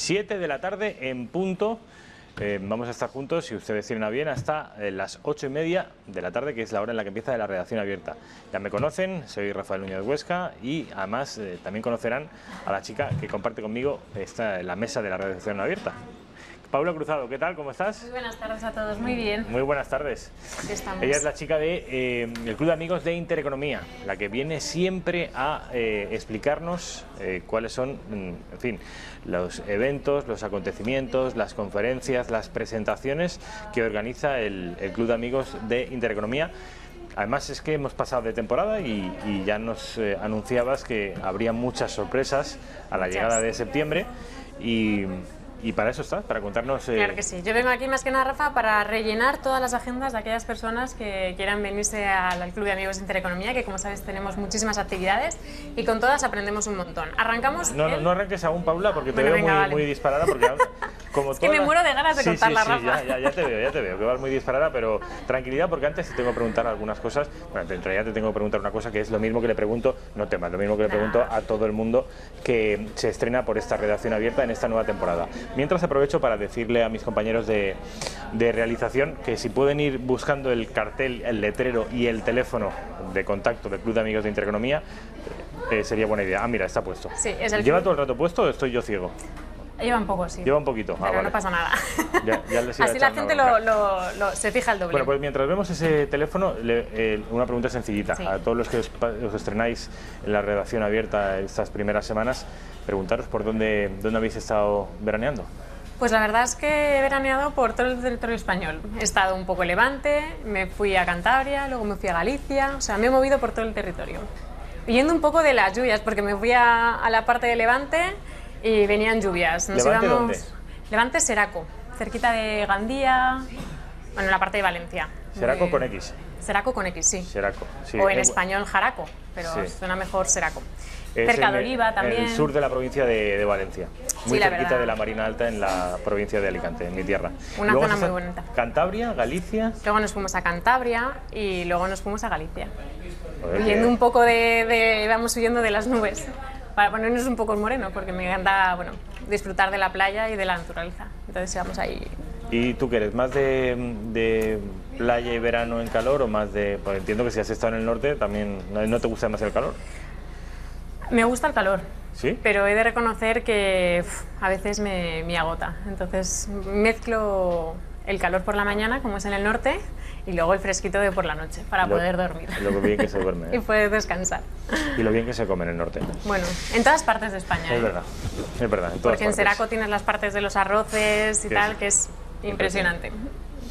7 de la tarde en punto. Vamos a estar juntos, si ustedes tienen a bien, hasta las 8:30 de la tarde, que es la hora en la que empieza la redacción abierta. Ya me conocen, soy Rafael Núñez Huesca y además también conocerán a la chica que comparte conmigo la mesa de la redacción abierta. Paula Cruzado, ¿qué tal? ¿Cómo estás? Muy buenas tardes a todos, muy bien. Muy buenas tardes. Aquí estamos. Ella es la chica del Club de Amigos de Intereconomía, la que viene siempre a explicarnos cuáles son, en fin, los eventos, los acontecimientos, las conferencias, las presentaciones que organiza el Club de Amigos de Intereconomía. Además es que hemos pasado de temporada y ya nos anunciabas que habría muchas sorpresas a la llegada de septiembre y para eso está, para contarnos... Claro que sí. Yo vengo aquí más que nada, Rafa, para rellenar todas las agendas de aquellas personas que quieran venirse al Club de Amigos de Intereconomía, que como sabes tenemos muchísimas actividades y con todas aprendemos un montón. Arrancamos... No arranques aún, Paula, porque te veo muy disparada, porque... Como es que me muero de ganas de contarla, Rafa. Ya te veo, que vas muy disparada, pero tranquilidad, porque antes te tengo que preguntar algunas cosas. Bueno, en realidad te tengo que preguntar una cosa que es lo mismo que le pregunto, no temas, lo mismo que le pregunto a todo el mundo que se estrena por esta redacción abierta en esta nueva temporada. Mientras aprovecho para decirle a mis compañeros de realización que si pueden ir buscando el cartel, el letrero y el teléfono de contacto del Club de Amigos de Intereconomía, sería buena idea. Ah, mira, está puesto. Sí, es el ¿Lleva todo el rato puesto o estoy yo ciego? Lleva un poco, sí. Lleva un poquito. Pero vale. No pasa nada. Ya les iba así la gente se fija el doble. Bueno, pues mientras vemos ese teléfono, una pregunta sencillita. Sí. A todos los que os estrenáis en la redacción abierta estas primeras semanas, preguntaros por dónde habéis estado veraneando. Pues la verdad es que he veraneado por todo el territorio español. He estado un poco en Levante, me fui a Cantabria, luego me fui a Galicia, o sea, me he movido por todo el territorio. Huyendo un poco de las lluvias, porque me fui a la parte de Levante y venían lluvias. ¿Levante dónde? Levante, Seraco, cerquita de Gandía, bueno, en la parte de Valencia. Seraco con X. Seraco con X, sí. Seraco, sí. O en español Jaraco, pero sí. Suena mejor Seraco. Es cerca de Oliva también. En el sur de la provincia de Valencia, muy sí, cerquita de la Marina Alta, en la provincia de Alicante, en mi tierra. Una zona muy bonita. Cantabria, Galicia. Luego nos fuimos a Cantabria y luego nos fuimos a Galicia. Joder, huyendo un poco vamos huyendo de las nubes, para ponernos un poco el moreno, porque me encanta, bueno, disfrutar de la playa y de la naturaleza. Entonces íbamos ahí. ¿Y tú qué eres? ¿Más de playa y verano en calor o más de...? Pues entiendo que si has estado en el norte también no te gusta demasiado el calor. Me gusta el calor, ¿sí? Pero he de reconocer que a veces me agota. Entonces mezclo el calor por la mañana, como es en el norte, y luego el fresquito de por la noche, para poder dormir. Lo bien que se duerme. Y poder descansar. Y lo bien que se come en el norte. Bueno, en todas partes de España. Es verdad, es verdad. En todas Porque en partes. Seraco tienes las partes de los arroces y tal, que es impresionante.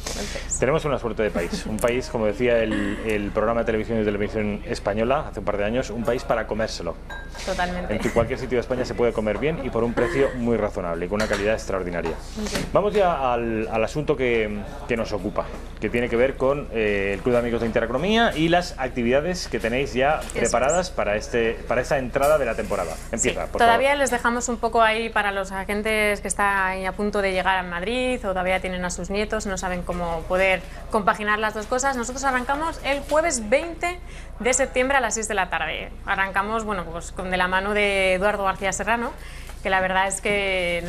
Entonces, tenemos una suerte de país, un país, como decía el programa de televisión española hace un par de años, un país para comérselo. Totalmente. En cualquier sitio de España se puede comer bien y por un precio muy razonable y con una calidad extraordinaria. Vamos ya al asunto que nos ocupa, que tiene que ver con el Club de Amigos de Intereconomía y las actividades que tenéis ya preparadas para esta entrada de la temporada. Empieza, por todavía favor. Les dejamos un poco ahí para los agentes que están ahí a punto de llegar a Madrid o todavía tienen a sus nietos, no saben cómo poder compaginar las dos cosas. Nosotros arrancamos el jueves 20 de septiembre a las 6 de la tarde. Arrancamos, bueno, pues de la mano de Eduardo García Serrano, que la verdad es que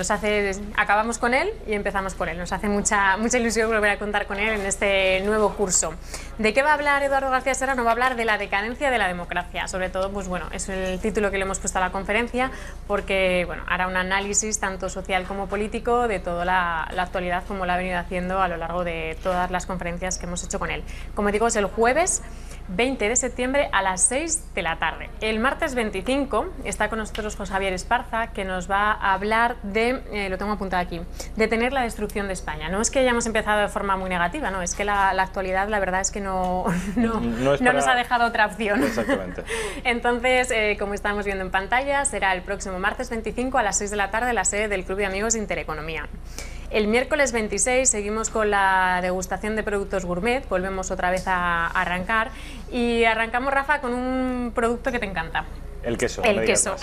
acabamos con él y empezamos por él. Nos hace mucha ilusión volver a contar con él en este nuevo curso. ¿De qué va a hablar Eduardo García Serrano? Va a hablar de la decadencia de la democracia. Sobre todo, pues bueno, es el título que le hemos puesto a la conferencia, porque bueno, hará un análisis tanto social como político de toda la actualidad, como la ha venido haciendo a lo largo de todas las conferencias que hemos hecho con él. Como digo, es el jueves 20 de septiembre a las 6 de la tarde. El martes 25 está con nosotros José Javier Esparza, que nos va a hablar de, lo tengo apuntado aquí, detener la destrucción de España. No es que hayamos empezado de forma muy negativa, no, es que la actualidad, la verdad es que no nos ha dejado otra opción. Exactamente. Entonces, como estamos viendo en pantalla, será el próximo martes 25 a las 6 de la tarde en la sede del Club de Amigos de Intereconomía. El miércoles 26 seguimos con la degustación de productos gourmet, volvemos otra vez a arrancar y arrancamos, Rafa, con un producto que te encanta. El queso. El queso.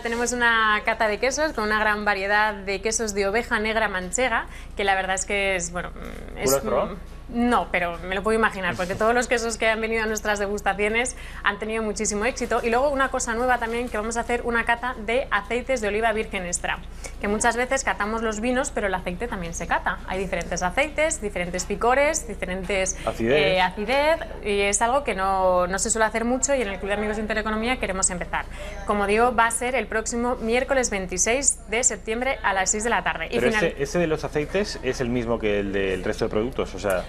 Tenemos una cata de quesos con una gran variedad de quesos de oveja negra manchega, que la verdad es que es, bueno... ¿Tú lo has probado? No, pero me lo puedo imaginar, porque todos los quesos que han venido a nuestras degustaciones han tenido muchísimo éxito. Y luego una cosa nueva también, que vamos a hacer una cata de aceites de oliva virgen extra, que muchas veces catamos los vinos, pero el aceite también se cata. Hay diferentes aceites, diferentes picores, diferentes acidez, y es algo que no se suele hacer mucho, y en el Club de Amigos de Intereconomía queremos empezar. Como digo, va a ser el próximo miércoles 26 de septiembre a las 6 de la tarde. Pero ese de los aceites es el mismo que el del resto de productos, o sea,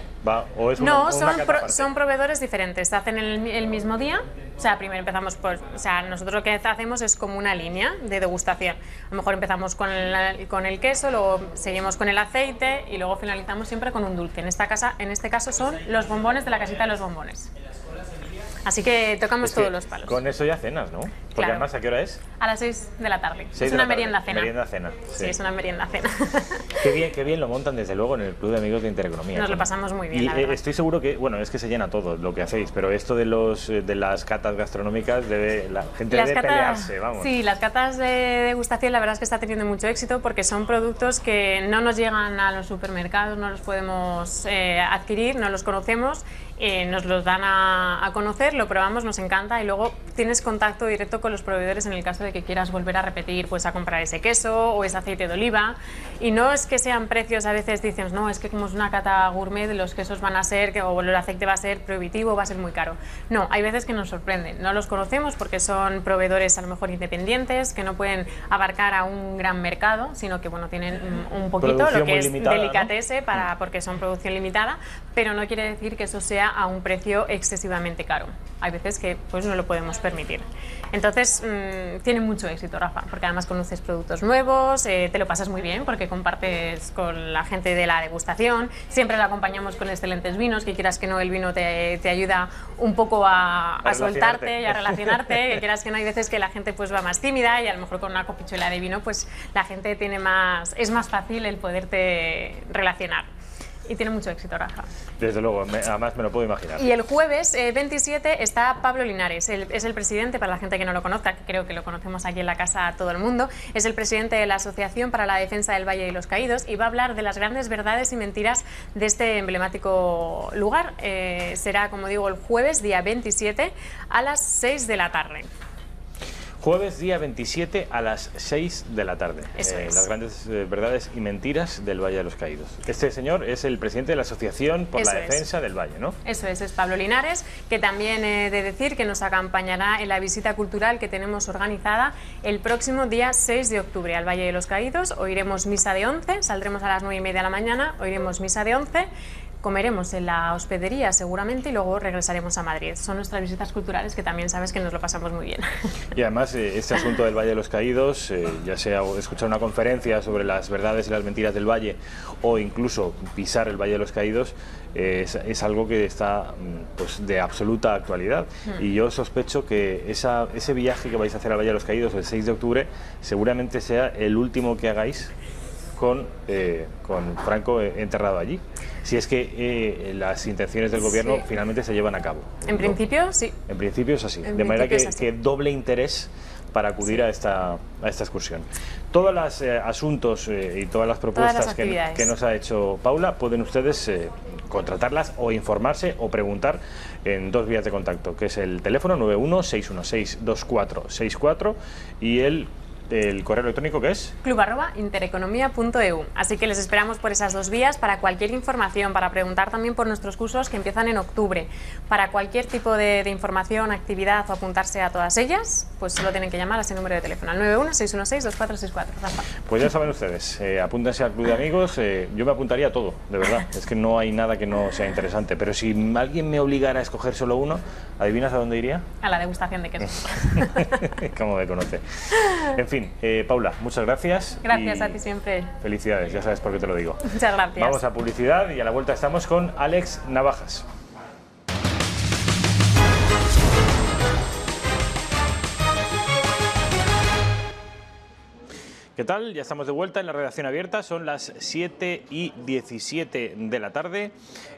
¿o es una cata aparte? Son proveedores diferentes, se hacen el mismo día. O sea, primero empezamos por... O sea, nosotros lo que hacemos es como una línea de degustación. A lo mejor empezamos con el queso, luego seguimos con el aceite y luego finalizamos siempre con un dulce. En este caso son los bombones de la casita de los bombones. Así que tocamos todos los palos. Con eso ya cenas, ¿no? Porque claro. Además, ¿a qué hora es? A las 6 de la tarde. Es una merienda-cena. Merienda-cena. Sí, es una merienda-cena. Qué bien lo montan, desde luego, en el Club de Amigos de Intereconomía. Nos lo pasamos muy bien, y la verdad. Estoy seguro que, bueno, es que se llena todo lo que hacéis, pero esto de las catas gastronómicas, la gente debe pelearse, vamos. Sí, las catas de degustación la verdad es que está teniendo mucho éxito, porque son productos que no nos llegan a los supermercados, no los podemos adquirir, no los conocemos. Nos los dan a conocer, lo probamos, nos encanta, y luego tienes contacto directo con los proveedores en el caso de que quieras volver a repetir, pues a comprar ese queso o ese aceite de oliva. Y no es que sean precios, a veces dices, no, es que como es una cata gourmet, los quesos van a ser, o el aceite va a ser prohibitivo, va a ser muy caro. No, hay veces que nos sorprenden, no los conocemos porque son proveedores a lo mejor independientes, que no pueden abarcar a un gran mercado, sino que bueno, tienen un poquito producción lo que es limitada, delicatese, ¿no? Porque son producción limitada, pero no quiere decir que eso sea a un precio excesivamente caro. Hay veces que pues no lo podemos permitir. Entonces tiene mucho éxito, Rafa, porque además conoces productos nuevos, te lo pasas muy bien porque compartes con la gente de la degustación, siempre la acompañamos con excelentes vinos, que quieras que no, el vino te ayuda un poco a soltarte y a relacionarte, que quieras que no, hay veces que la gente pues va más tímida y a lo mejor con una copichuela de vino pues la gente es más fácil el poderte relacionar. Y tiene mucho éxito, Rafa. Desde luego, además me lo puedo imaginar. Y el jueves 27 está Pablo Linares, es el presidente, para la gente que no lo conozca, que creo que lo conocemos aquí en la casa a todo el mundo, es el presidente de la Asociación para la Defensa del Valle de los Caídos, y va a hablar de las grandes verdades y mentiras de este emblemático lugar. Será, como digo, el jueves, día 27, a las 6 de la tarde. Jueves, día 27 a las 6 de la tarde. Eso es. Las grandes verdades y mentiras del Valle de los Caídos. Este señor es el presidente de la Asociación por la Defensa del Valle, ¿no? Eso es Pablo Linares, que también he de decir que nos acompañará en la visita cultural que tenemos organizada el próximo día 6 de octubre al Valle de los Caídos. Oiremos misa de 11, saldremos a las 9:30 de la mañana, oiremos misa de 11. Comeremos en la hospedería seguramente y luego regresaremos a Madrid. Son nuestras visitas culturales que también sabes que nos lo pasamos muy bien. Y además este asunto del Valle de los Caídos, ya sea escuchar una conferencia sobre las verdades y las mentiras del Valle o incluso pisar el Valle de los Caídos, es algo que está pues, de absoluta actualidad. Y yo sospecho que ese viaje que vais a hacer al Valle de los Caídos el 6 de octubre seguramente sea el último que hagáis con Franco enterrado allí, si es que las intenciones del gobierno finalmente se llevan a cabo. En principio, sí. En principio es así, de manera que doble interés para acudir a esta excursión. Todos los asuntos y todas las propuestas que nos ha hecho Paula, pueden ustedes contratarlas o informarse o preguntar en dos vías de contacto, que es el teléfono 91-616-2464 y el correo electrónico, que es club@intereconomia.eu. Así que les esperamos por esas dos vías para cualquier información, para preguntar también por nuestros cursos que empiezan en octubre. Para cualquier tipo de información, actividad o apuntarse a todas ellas, pues solo tienen que llamar a ese número de teléfono, al 91-616-2464. Rafa. Pues ya saben ustedes, apúntense al Club de Amigos. Yo me apuntaría a todo, de verdad. Es que no hay nada que no sea interesante. Pero si alguien me obligara a escoger solo uno, ¿adivinas a dónde iría? A la degustación de quesos. ¿Cómo me conoce? En fin, Paula, muchas gracias. Gracias a ti siempre. Felicidades, ya sabes por qué te lo digo. Muchas gracias. Vamos a publicidad y a la vuelta estamos con Alex Navajas. ¿Qué tal? Ya estamos de vuelta en la redacción abierta, son las 7:17 de la tarde.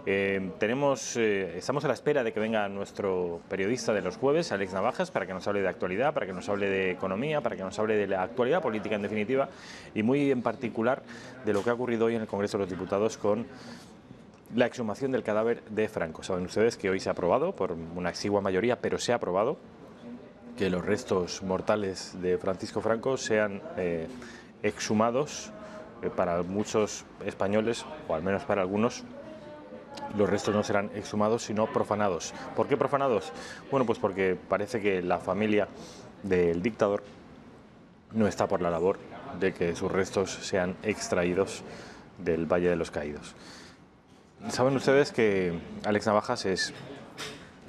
Estamos a la espera de que venga nuestro periodista de los jueves, Alex Navajas, para que nos hable de actualidad, para que nos hable de economía, para que nos hable de la actualidad política en definitiva y muy en particular de lo que ha ocurrido hoy en el Congreso de los Diputados con la exhumación del cadáver de Franco. Saben ustedes que hoy se ha aprobado, por una exigua mayoría, pero se ha aprobado que los restos mortales de Francisco Franco sean exhumados. Para muchos españoles, o al menos para algunos, los restos no serán exhumados sino profanados. ¿Por qué profanados? Bueno, pues porque parece que la familia del dictador no está por la labor de que sus restos sean extraídos del Valle de los Caídos. Saben ustedes que Alex Navajas es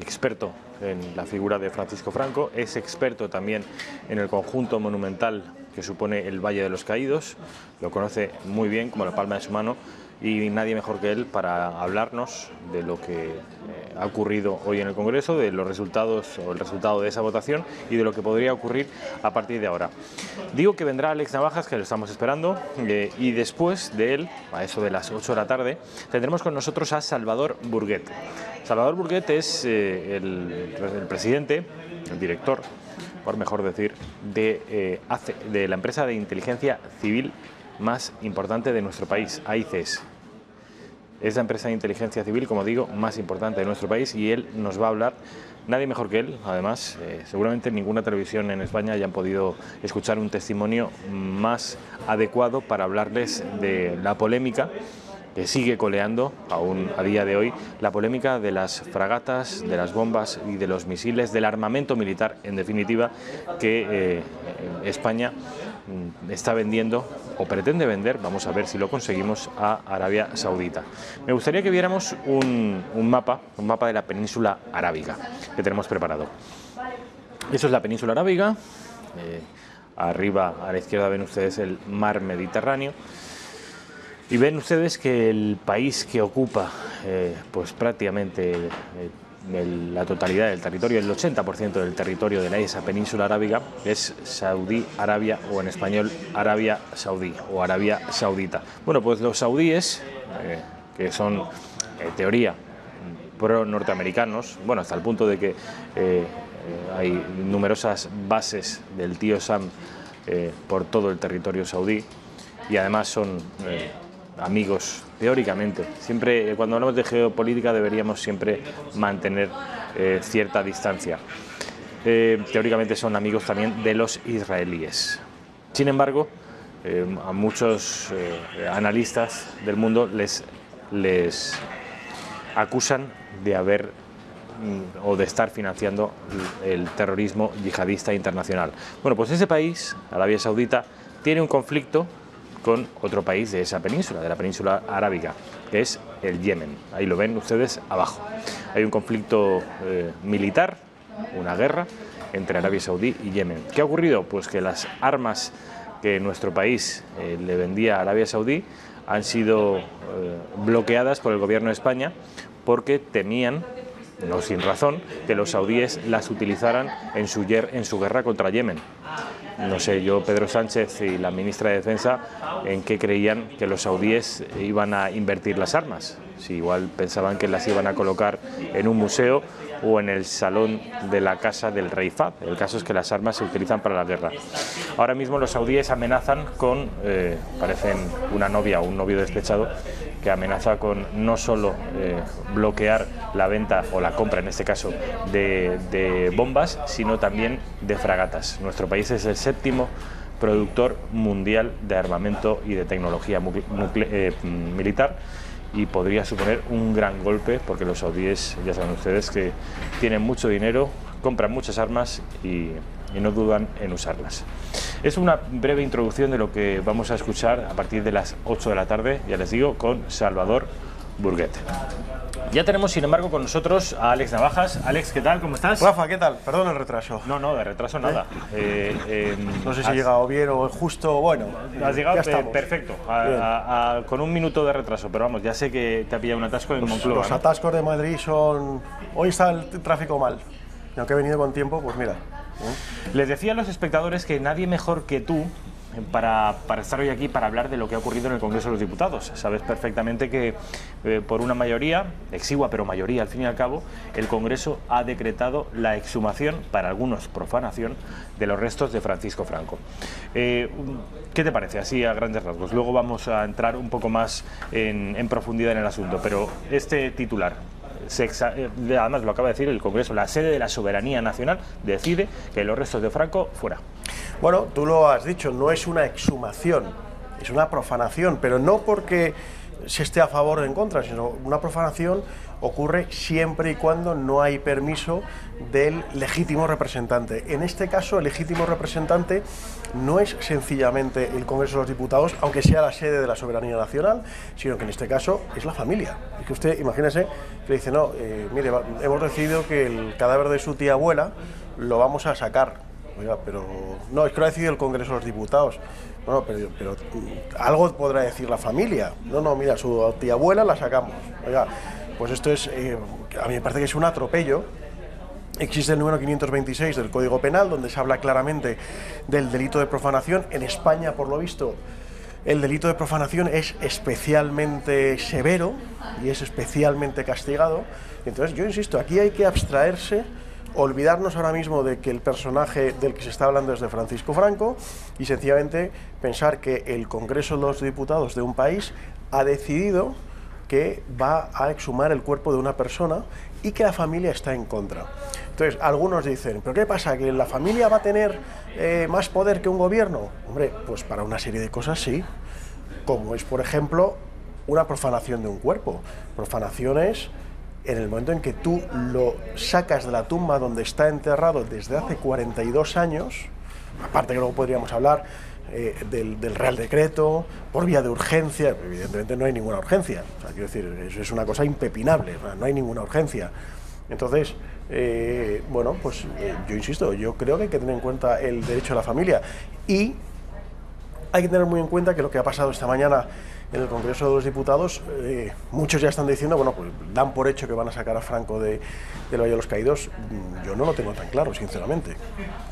experto en la figura de Francisco Franco, es experto también en el conjunto monumental que supone el Valle de los Caídos, lo conoce muy bien como la palma de su mano, y nadie mejor que él para hablarnos de lo que ha ocurrido hoy en el Congreso, de los resultados o el resultado de esa votación y de lo que podría ocurrir a partir de ahora. Digo que vendrá Alex Navajas, que lo estamos esperando, y después de él, a eso de las 8 de la tarde, tendremos con nosotros a Salvador Burguet. Salvador Burguet es el presidente, el director, por mejor decir, de la empresa de inteligencia civil más importante de nuestro país, AICES. Es la empresa de inteligencia civil, como digo, más importante de nuestro país, y él nos va a hablar, nadie mejor que él. Además, seguramente en ninguna televisión en España hayan podido escuchar un testimonio más adecuado para hablarles de la polémica que sigue coleando aún a día de hoy, la polémica de las fragatas, de las bombas y de los misiles, del armamento militar, en definitiva, que España está vendiendo o pretende vender, vamos a ver si lo conseguimos, a Arabia Saudita. Me gustaría que viéramos un mapa de la península arábiga que tenemos preparado. Eso es la península arábiga. Arriba a la izquierda ven ustedes el mar Mediterráneo. Y ven ustedes que el país que ocupa pues prácticamente la totalidad del territorio, el 80% del territorio de esa península arábiga, es Saudí Arabia, o en español Arabia Saudí o Arabia Saudita. Bueno, pues los saudíes, que son en teoría pro-norteamericanos, bueno, hasta el punto de que hay numerosas bases del tío Sam por todo el territorio saudí, y además son amigos, teóricamente. Siempre, cuando hablamos de geopolítica, deberíamos siempre mantener cierta distancia. Teóricamente son amigos también de los israelíes. Sin embargo, a muchos analistas del mundo les acusan de haber o de estar financiando el terrorismo yihadista internacional. Bueno, pues ese país, Arabia Saudita, tiene un conflicto con otro país de esa península, de la península arábiga, que es el Yemen. Ahí lo ven ustedes abajo. Hay un conflicto militar, una guerra entre Arabia Saudí y Yemen. ¿Qué ha ocurrido? Pues que las armas que nuestro país le vendía a Arabia Saudí han sido bloqueadas por el gobierno de España porque temían, no sin razón, que los saudíes las utilizaran en su guerra contra Yemen. No sé yo, Pedro Sánchez y la ministra de Defensa, en qué creían que los saudíes iban a invertir las armas. Si igual pensaban que las iban a colocar en un museo o en el salón de la casa del rey Fahd. El caso es que las armas se utilizan para la guerra. Ahora mismo los saudíes amenazan con, parecen una novia o un novio despechado, que amenaza con no solo bloquear la venta o la compra, en este caso, de bombas, sino también de fragatas. Nuestro país es el séptimo productor mundial de armamento y de tecnología militar, y podría suponer un gran golpe, porque los saudíes, ya saben ustedes, que tienen mucho dinero, compran muchas armas y no dudan en usarlas. Es una breve introducción de lo que vamos a escuchar a partir de las 8 de la tarde, ya les digo, con Salvador Burguet. Ya tenemos, sin embargo, con nosotros a Alex Navajas. Alex, ¿qué tal? ¿Cómo estás? Rafa, ¿qué tal? Perdón el retraso. No, de retraso nada. No sé si he llegado bien o justo, bueno. Has llegado ya estamos. Perfecto, con un minuto de retraso, pero vamos, ya sé que te ha pillado un atasco en Moncloa. Los atascos de Madrid son... Hoy está el tráfico mal. Y aunque he venido con tiempo, pues mira. Les decía a los espectadores que nadie mejor que tú para estar hoy aquí para hablar de lo que ha ocurrido en el Congreso de los Diputados. Sabes perfectamente que por una mayoría, exigua pero mayoría al fin y al cabo, el Congreso ha decretado la exhumación, para algunos profanación, de los restos de Francisco Franco. ¿Qué te parece así a grandes rasgos? Luego vamos a entrar un poco más en profundidad en el asunto, pero este titular, además lo acaba de decir el Congreso, la sede de la soberanía nacional decide que los restos de Franco fuera. Bueno, tú lo has dicho, no es una exhumación, es una profanación, pero no porque se esté a favor o en contra, sino una profanación ocurre siempre y cuando no hay permiso del legítimo representante. En este caso, el legítimo representante no es sencillamente el Congreso de los Diputados, aunque sea la sede de la soberanía nacional, sino que en este caso es la familia. Es que usted, imagínese, que dice, no, mire, hemos decidido que el cadáver de su tía abuela lo vamos a sacar. Oiga, pero no, es que lo ha decidido el Congreso de los Diputados. Bueno, pero algo podrá decir la familia. No, mira, su tía abuela la sacamos. Oiga, pues esto es, a mí me parece que es un atropello. Existe el número 526 del Código Penal, donde se habla claramente del delito de profanación. En España, por lo visto, el delito de profanación es especialmente severo y es especialmente castigado. Entonces, yo insisto, aquí hay que abstraerse, olvidarnos ahora mismo de que el personaje del que se está hablando es de Francisco Franco y sencillamente pensar que el Congreso de los Diputados de un país ha decidido que va a exhumar el cuerpo de una persona y que la familia está en contra. Entonces, algunos dicen, ¿pero qué pasa? ¿Que la familia va a tener más poder que un gobierno? Hombre, pues para una serie de cosas sí, como es, por ejemplo, una profanación de un cuerpo. Profanaciones en el momento en que tú lo sacas de la tumba donde está enterrado desde hace 42 años, aparte que luego podríamos hablar del Real Decreto, por vía de urgencia, evidentemente no hay ninguna urgencia, o sea, quiero decir, eso es una cosa impepinable, no hay ninguna urgencia. Entonces, bueno, pues yo insisto, yo creo que hay que tener en cuenta el derecho de la familia y hay que tener muy en cuenta que lo que ha pasado esta mañana en el Congreso de los Diputados, muchos ya están diciendo, bueno, pues dan por hecho que van a sacar a Franco del Valle de los Caídos. Yo no lo tengo tan claro, sinceramente.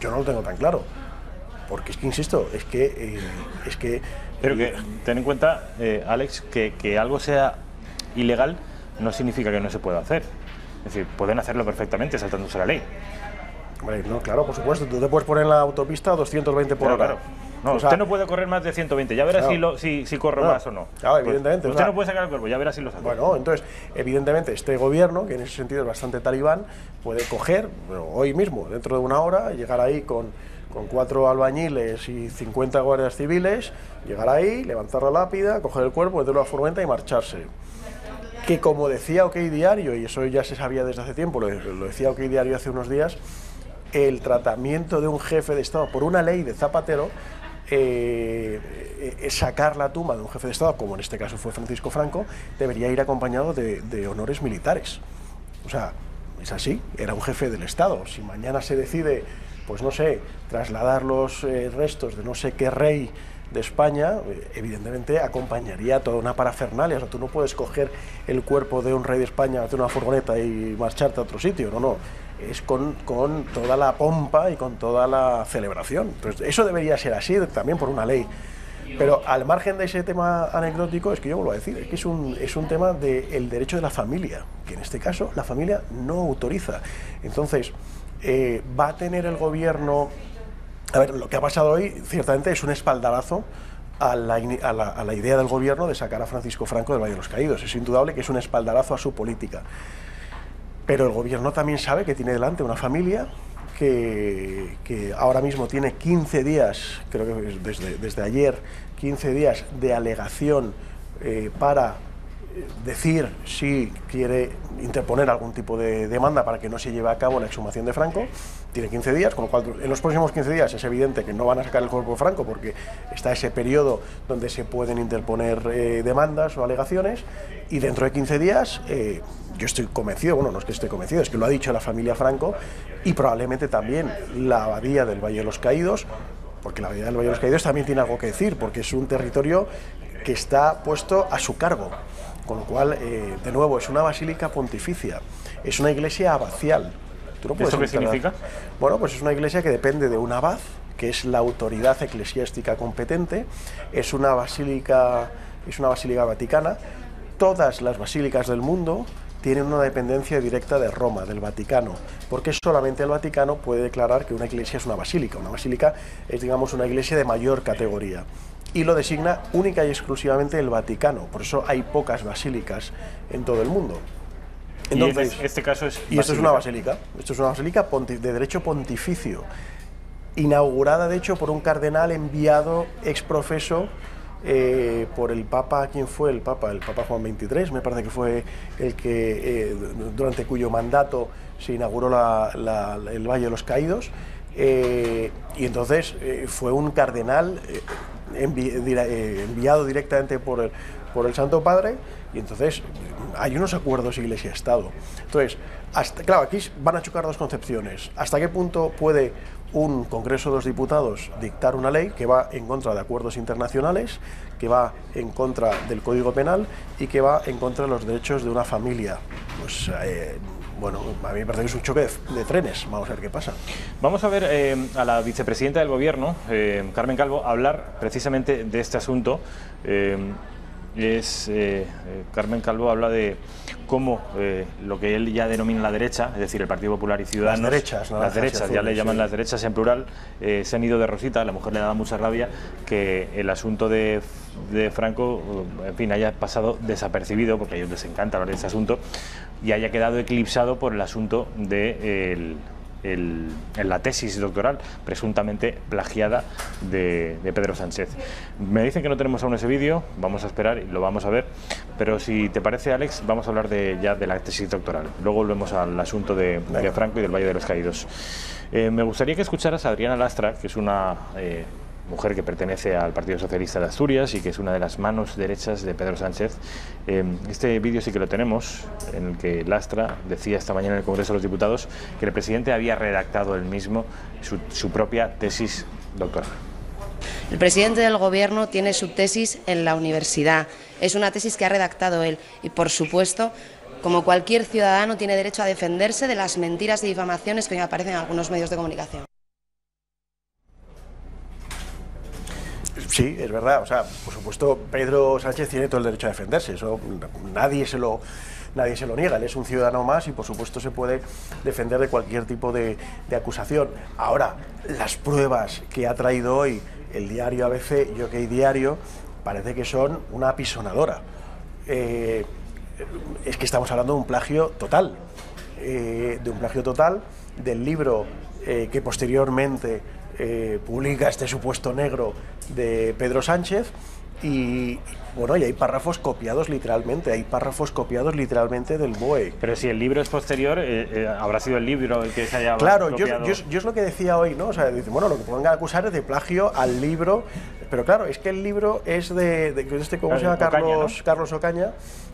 Yo no lo tengo tan claro. Porque es que, insisto, es que... Pero que ten en cuenta, Alex, que algo sea ilegal no significa que no se pueda hacer. Es decir, pueden hacerlo perfectamente saltándose la ley. Hombre, no, claro, por supuesto. Tú te puedes poner en la autopista a 220 por hora. Claro. No, o sea, usted no puede correr más de 120, ya verá claro, si corre más o no. Claro, evidentemente. Pues usted no puede sacar el cuerpo, ya verá si lo saca. Bueno, entonces, evidentemente, este gobierno, que en ese sentido es bastante talibán, puede coger, bueno, hoy mismo, dentro de una hora, llegar ahí con 4 albañiles y 50 guardias civiles, llegar ahí, levantar la lápida, coger el cuerpo, meterlo a la furgoneta y marcharse. Que como decía OK Diario, y eso ya se sabía desde hace tiempo, lo decía OK Diario hace unos días, el tratamiento de un jefe de Estado por una ley de Zapatero, sacar la tumba de un jefe de Estado, como en este caso fue Francisco Franco, debería ir acompañado de honores militares. O sea, es así, era un jefe del Estado. Si mañana se decide, pues no sé, trasladar los restos de no sé qué rey de España, evidentemente acompañaría toda una parafernalia. O sea, tú no puedes coger el cuerpo de un rey de España, meter una furgoneta y marcharte a otro sitio, no. Es con toda la pompa y con toda la celebración. Entonces, eso debería ser así también por una ley. Pero al margen de ese tema anecdótico, es que yo vuelvo a decir, es que es un tema del derecho de la familia, que en este caso la familia no autoriza. Entonces, va a tener el gobierno... A ver, lo que ha pasado hoy, ciertamente, es un espaldarazo a la idea del gobierno de sacar a Francisco Franco del Valle de los Caídos. Es indudable que es un espaldarazo a su política. Pero el gobierno también sabe que tiene delante una familia que ahora mismo tiene 15 días, creo que desde ayer, 15 días de alegación para decir si quiere interponer algún tipo de demanda para que no se lleve a cabo la exhumación de Franco. Tiene 15 días, con lo cual en los próximos 15 días es evidente que no van a sacar el cuerpo de Franco porque está ese periodo donde se pueden interponer demandas o alegaciones, y dentro de 15 días yo estoy convencido, bueno, no es que esté convencido, es que lo ha dicho la familia Franco y probablemente también la abadía del Valle de los Caídos, porque la abadía del Valle de los Caídos también tiene algo que decir, porque es un territorio que está puesto a su cargo. Con lo cual, de nuevo, es una basílica pontificia, es una iglesia abacial. ¿Tú no puedes ¿Eso qué significa? Bueno, pues es una iglesia que depende de un abad, que es la autoridad eclesiástica competente, es una basílica vaticana. Todas las basílicas del mundo tienen una dependencia directa de Roma, del Vaticano, porque solamente el Vaticano puede declarar que una iglesia es una basílica. Una basílica es, digamos, una iglesia de mayor categoría, y lo designa única y exclusivamente el Vaticano. Por eso hay pocas basílicas en todo el mundo. Entonces, este caso es y esto es una basílica. Esto es una basílica de derecho pontificio, inaugurada de hecho por un cardenal enviado ex profeso por el Papa. ¿Quién fue el Papa? El Papa Juan XXIII, me parece que fue el que, durante cuyo mandato se inauguró el Valle de los Caídos, y entonces fue un cardenal enviado directamente por el Santo Padre, y entonces hay unos acuerdos Iglesia-Estado. Entonces, claro, aquí van a chocar dos concepciones. ¿Hasta qué punto puede un Congreso de los Diputados dictar una ley que va en contra de acuerdos internacionales, que va en contra del Código Penal y que va en contra de los derechos de una familia? Pues bueno, a mí me parece que es un choque de trenes. Vamos a ver qué pasa. Vamos a ver a la vicepresidenta del Gobierno, Carmen Calvo, hablar precisamente de este asunto. Carmen Calvo habla de cómo lo que él ya denomina la derecha, es decir, el Partido Popular y Ciudadanos, las derechas, ya le llaman las derechas en plural, se han ido de rosita. A la mujer le da mucha rabia que el asunto de Franco, en fin, haya pasado desapercibido, porque a ellos les encanta hablar de este asunto, y haya quedado eclipsado por el asunto de la tesis doctoral presuntamente plagiada de Pedro Sánchez. Me dicen que no tenemos aún ese vídeo, vamos a esperar y lo vamos a ver, pero si te parece, Alex, vamos a hablar ya de la tesis doctoral. Luego volvemos al asunto de Franco y del Valle de los Caídos. Me gustaría que escucharas a Adriana Lastra, que es una mujer que pertenece al Partido Socialista de Asturias y que es una de las manos derechas de Pedro Sánchez. Este vídeo sí que lo tenemos, en el que Lastra decía esta mañana en el Congreso de los Diputados que el presidente había redactado él mismo su propia tesis doctoral. El presidente del Gobierno tiene su tesis en la universidad. Es una tesis que ha redactado él y, por supuesto, como cualquier ciudadano, tiene derecho a defenderse de las mentiras y difamaciones que hoy aparecen en algunos medios de comunicación. Sí, es verdad. O sea, por supuesto, Pedro Sánchez tiene todo el derecho a defenderse. Eso nadie se lo niega. Él es un ciudadano más y, por supuesto, se puede defender de cualquier tipo de acusación. Ahora, las pruebas que ha traído hoy el diario ABC y OK Diario parece que son una apisonadora. Es que estamos hablando de un plagio total. Del libro que posteriormente publica este supuesto negro de Pedro Sánchez, y bueno, y hay párrafos copiados literalmente, del BOE. Pero si el libro es posterior, habrá sido el libro el que se haya Claro, copiado. yo es lo que decía hoy, ¿no? O sea, dice, bueno, lo que pueden acusar es de plagio al libro, pero claro, es que el libro es ¿cómo se llama? Carlos Ocaña.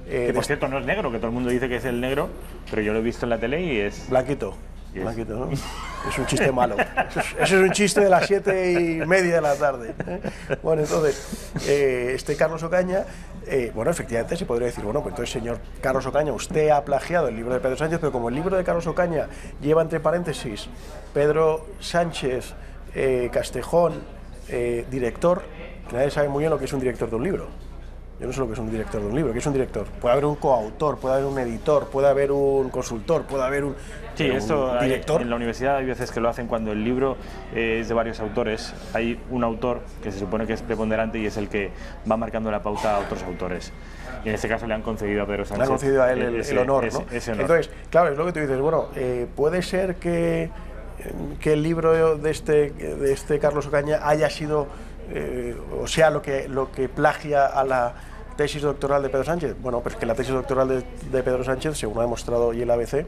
Que por cierto no es negro, que todo el mundo dice que es el negro, pero yo lo he visto en la tele y es blanquito. Blanquito, ¿no? Es un chiste malo. Eso es un chiste de las 7:30 de la tarde. Bueno, entonces, este Carlos Ocaña, bueno, efectivamente se podría decir, bueno, pues entonces, señor Carlos Ocaña, usted ha plagiado el libro de Pedro Sánchez, pero como el libro de Carlos Ocaña lleva entre paréntesis Pedro Sánchez Castejón, director, que nadie sabe muy bien lo que es un director de un libro. Yo no sé lo que es un director de un libro. ¿Qué es un director? Puede haber un coautor, puede haber un editor, puede haber un consultor, puede haber un director. En la universidad hay veces que lo hacen cuando el libro es de varios autores. Hay un autor que se supone que es preponderante y es el que va marcando la pauta a otros autores. Y en este casto le han concedido a Pedro Sánchez. Le han concedido a él el honor, ¿no? Ese honor. Entonces, claro, es lo que tú dices. Bueno, puede ser que el libro de este Carlos Ocaña haya sido, o sea, lo que plagia a la tesis doctoral de Pedro Sánchez. Bueno, pues que la tesis doctoral de Pedro Sánchez, según ha demostrado hoy el ABC,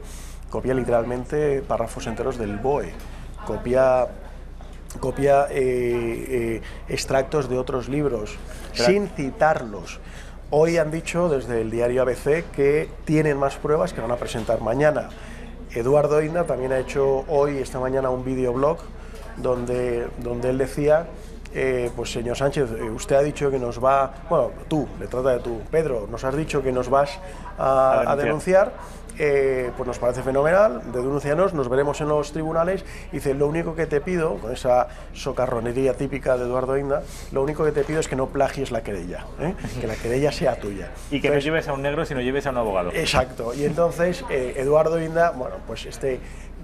copia literalmente párrafos enteros del BOE, copia extractos de otros libros, sin citarlos. Hoy han dicho desde el diario ABC que tienen más pruebas que van a presentar mañana. Eduardo Ina también ha hecho esta mañana un videoblog donde él decía pues señor Sánchez, usted ha dicho que nos va, bueno, tú, le trata de tú, Pedro, nos has dicho que nos vas a denunciar. Pues nos parece fenomenal, denúncianos, nos veremos en los tribunales. Dice, lo único que te pido, con esa socarronería típica de Eduardo Inda, lo único que te pido es que no plagies la querella, que la querella sea tuya. Y que no lleves a un negro, sino lleves a un abogado. Exacto, y entonces Eduardo Inda, bueno, pues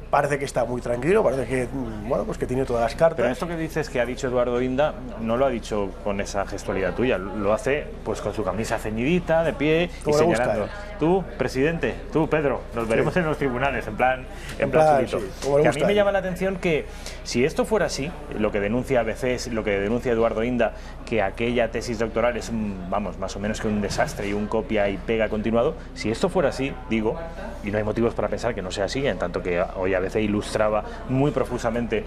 parece que está muy tranquilo, parece que, bueno, pues que tiene todas las cartas. Pero esto que dices que ha dicho Eduardo Inda, no lo ha dicho con esa gestualidad tuya, lo hace pues con su camisa ceñidita, de pie y señalando. Tú, presidente, tú, Pedro, nos veremos en los tribunales, en plan chulito. Sí, que a mí me llama la atención que si esto fuera así, lo que denuncia ABC, lo que denuncia Eduardo Inda, que aquella tesis doctoral es, vamos, más o menos que un desastre y un copia y pega continuado, si esto fuera así, digo, y no hay motivos para pensar que no sea así, en tanto que hoy ABC ilustraba muy profusamente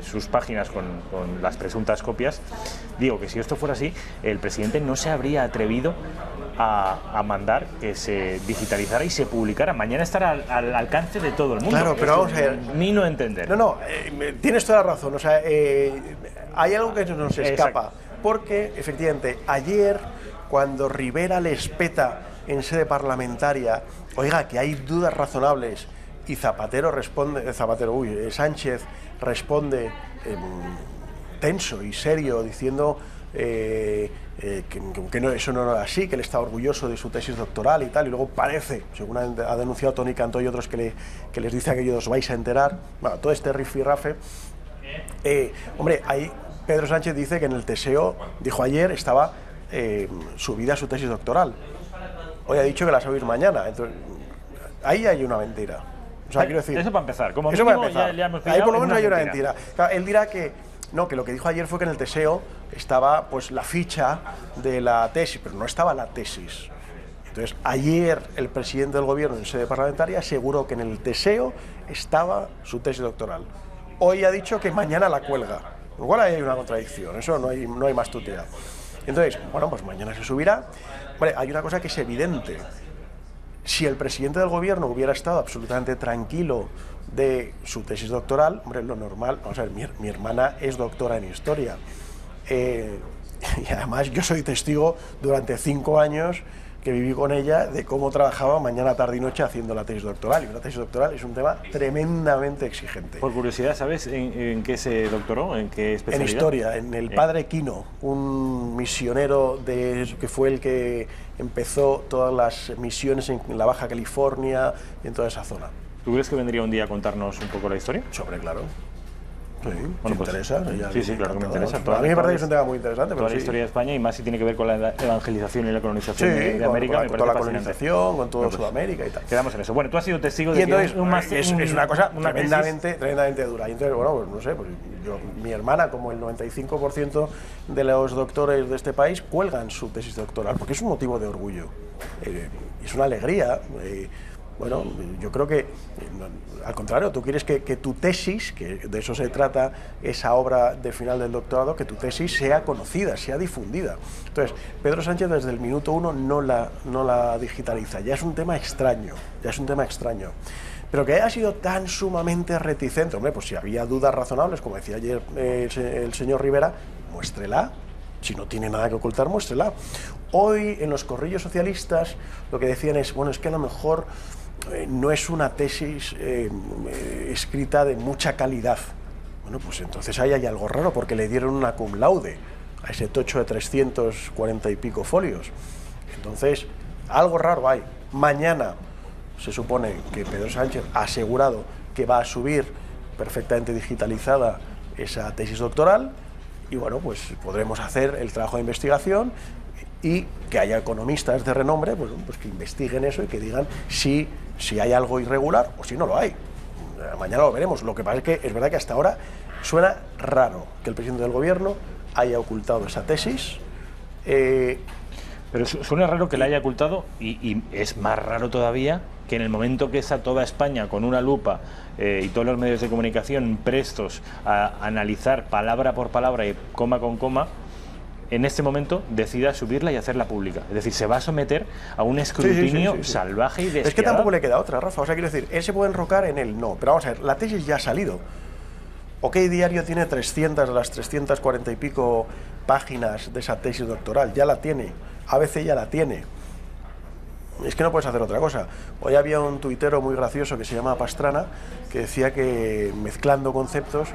sus páginas con las presuntas copias, digo que si esto fuera así, el presidente no se habría atrevido a mandar que se digitalizara y se publicara. Mañana estará al alcance de todo el mundo. Claro, pero vamos a ver. Ni no entender. No, tienes toda la razón. O sea, hay algo que nos escapa. Exacto. Porque, efectivamente, ayer, cuando Rivera les peta en sede parlamentaria, oiga, que hay dudas razonables, y Zapatero responde, Sánchez responde tenso y serio, diciendo que no, eso no era así, que él está orgulloso de su tesis doctoral y tal, y luego parece, según ha denunciado Toni Cantó y otros, que les dice que os vais a enterar. Bueno, todo este rifirrafe. Hombre, ahí Pedro Sánchez dice que en el Teseo, dijo ayer, estaba subida su tesis doctoral. Hoy ha dicho que la va a subir mañana. Entonces, ahí hay una mentira. O sea, quiero decir, eso para empezar. Como eso mínimo, para empezar. ya hemos ahí por lo menos hay una mentira. Claro, él dirá que no, que lo que dijo ayer fue que en el Teseo estaba pues la ficha de la tesis, pero no estaba la tesis. Entonces, ayer el presidente del gobierno en sede parlamentaria aseguró que en el Teseo estaba su tesis doctoral. Hoy ha dicho que mañana la cuelga. Igual hay una contradicción, eso no hay más tutela. Entonces, bueno, pues mañana se subirá. Vale, hay una cosa que es evidente. Si el presidente del gobierno hubiera estado absolutamente tranquilo de su tesis doctoral, hombre, lo normal, vamos a ver, mi hermana es doctora en historia, y además yo soy testigo durante 5 años que viví con ella de cómo trabajaba mañana, tarde y noche haciendo la tesis doctoral, y una tesis doctoral es un tema tremendamente exigente. Por curiosidad, ¿sabes en qué se doctoró? ¿En qué especialidad? En historia, en el padre Quino, un misionero que fue el que empezó todas las misiones en la Baja California y en toda esa zona. ¿Tú crees que vendría un día a contarnos un poco la historia? Sobre, claro. Sí, bueno, pues, interesa. Sí, claro que me interesa. A mí me parece que es un tema muy interesante. Toda pero la historia de España, y más si tiene que ver con la evangelización y la colonización de América, con toda la colonización, con todo Sudamérica y tal. Quedamos en eso. Bueno, tú has sido testigo de que es una cosa tremendamente dura. Y entonces, bueno, pues no sé, pues mi hermana, como el 95% de los doctores de este país, cuelgan su tesis doctoral, porque es un motivo de orgullo. Es una alegría. Bueno, yo creo que, al contrario, tú quieres que tu tesis, que de eso se trata esa obra de final del doctorado, que tu tesis sea conocida, sea difundida. Entonces, Pedro Sánchez desde el minuto 1 no la digitaliza, ya es un tema extraño, Pero que haya sido tan sumamente reticente, hombre, pues si había dudas razonables, como decía ayer el señor Rivera, muéstrela. Si no tiene nada que ocultar, muéstrela. Hoy, en los corrillos socialistas, lo que decían es, bueno, es que a lo mejor no es una tesis escrita de mucha calidad. Bueno, pues entonces ahí hay algo raro, porque le dieron una cum laude a ese tocho de 340 y pico folios. Entonces, algo raro hay. Mañana se supone que Pedro Sánchez ha asegurado que va a subir perfectamente digitalizada esa tesis doctoral, y bueno, pues podremos hacer el trabajo de investigación y que haya economistas de renombre, pues que investiguen eso y que digan si hay algo irregular o si no lo hay. Mañana lo veremos. Lo que pasa es que es verdad que hasta ahora suena raro que el presidente del gobierno haya ocultado esa tesis. Pero suena raro que la haya ocultado, y es más raro todavía que en el momento que está toda España con una lupa y todos los medios de comunicación prestos a analizar palabra por palabra y coma con coma, en este momento decida subirla y hacerla pública. Es decir, se va a someter a un escrutinio salvaje y despiadado. Es que tampoco le queda otra, Rafa. O sea, quiero decir, él se puede enrocar en el no. Pero vamos a ver, la tesis ya ha salido. OK Diario tiene 300 de las 340 y pico páginas de esa tesis doctoral, ya la tiene. ABC ya la tiene. Es que no puedes hacer otra cosa. Hoy había un tuitero muy gracioso que se llama Pastrana, que decía que, mezclando conceptos,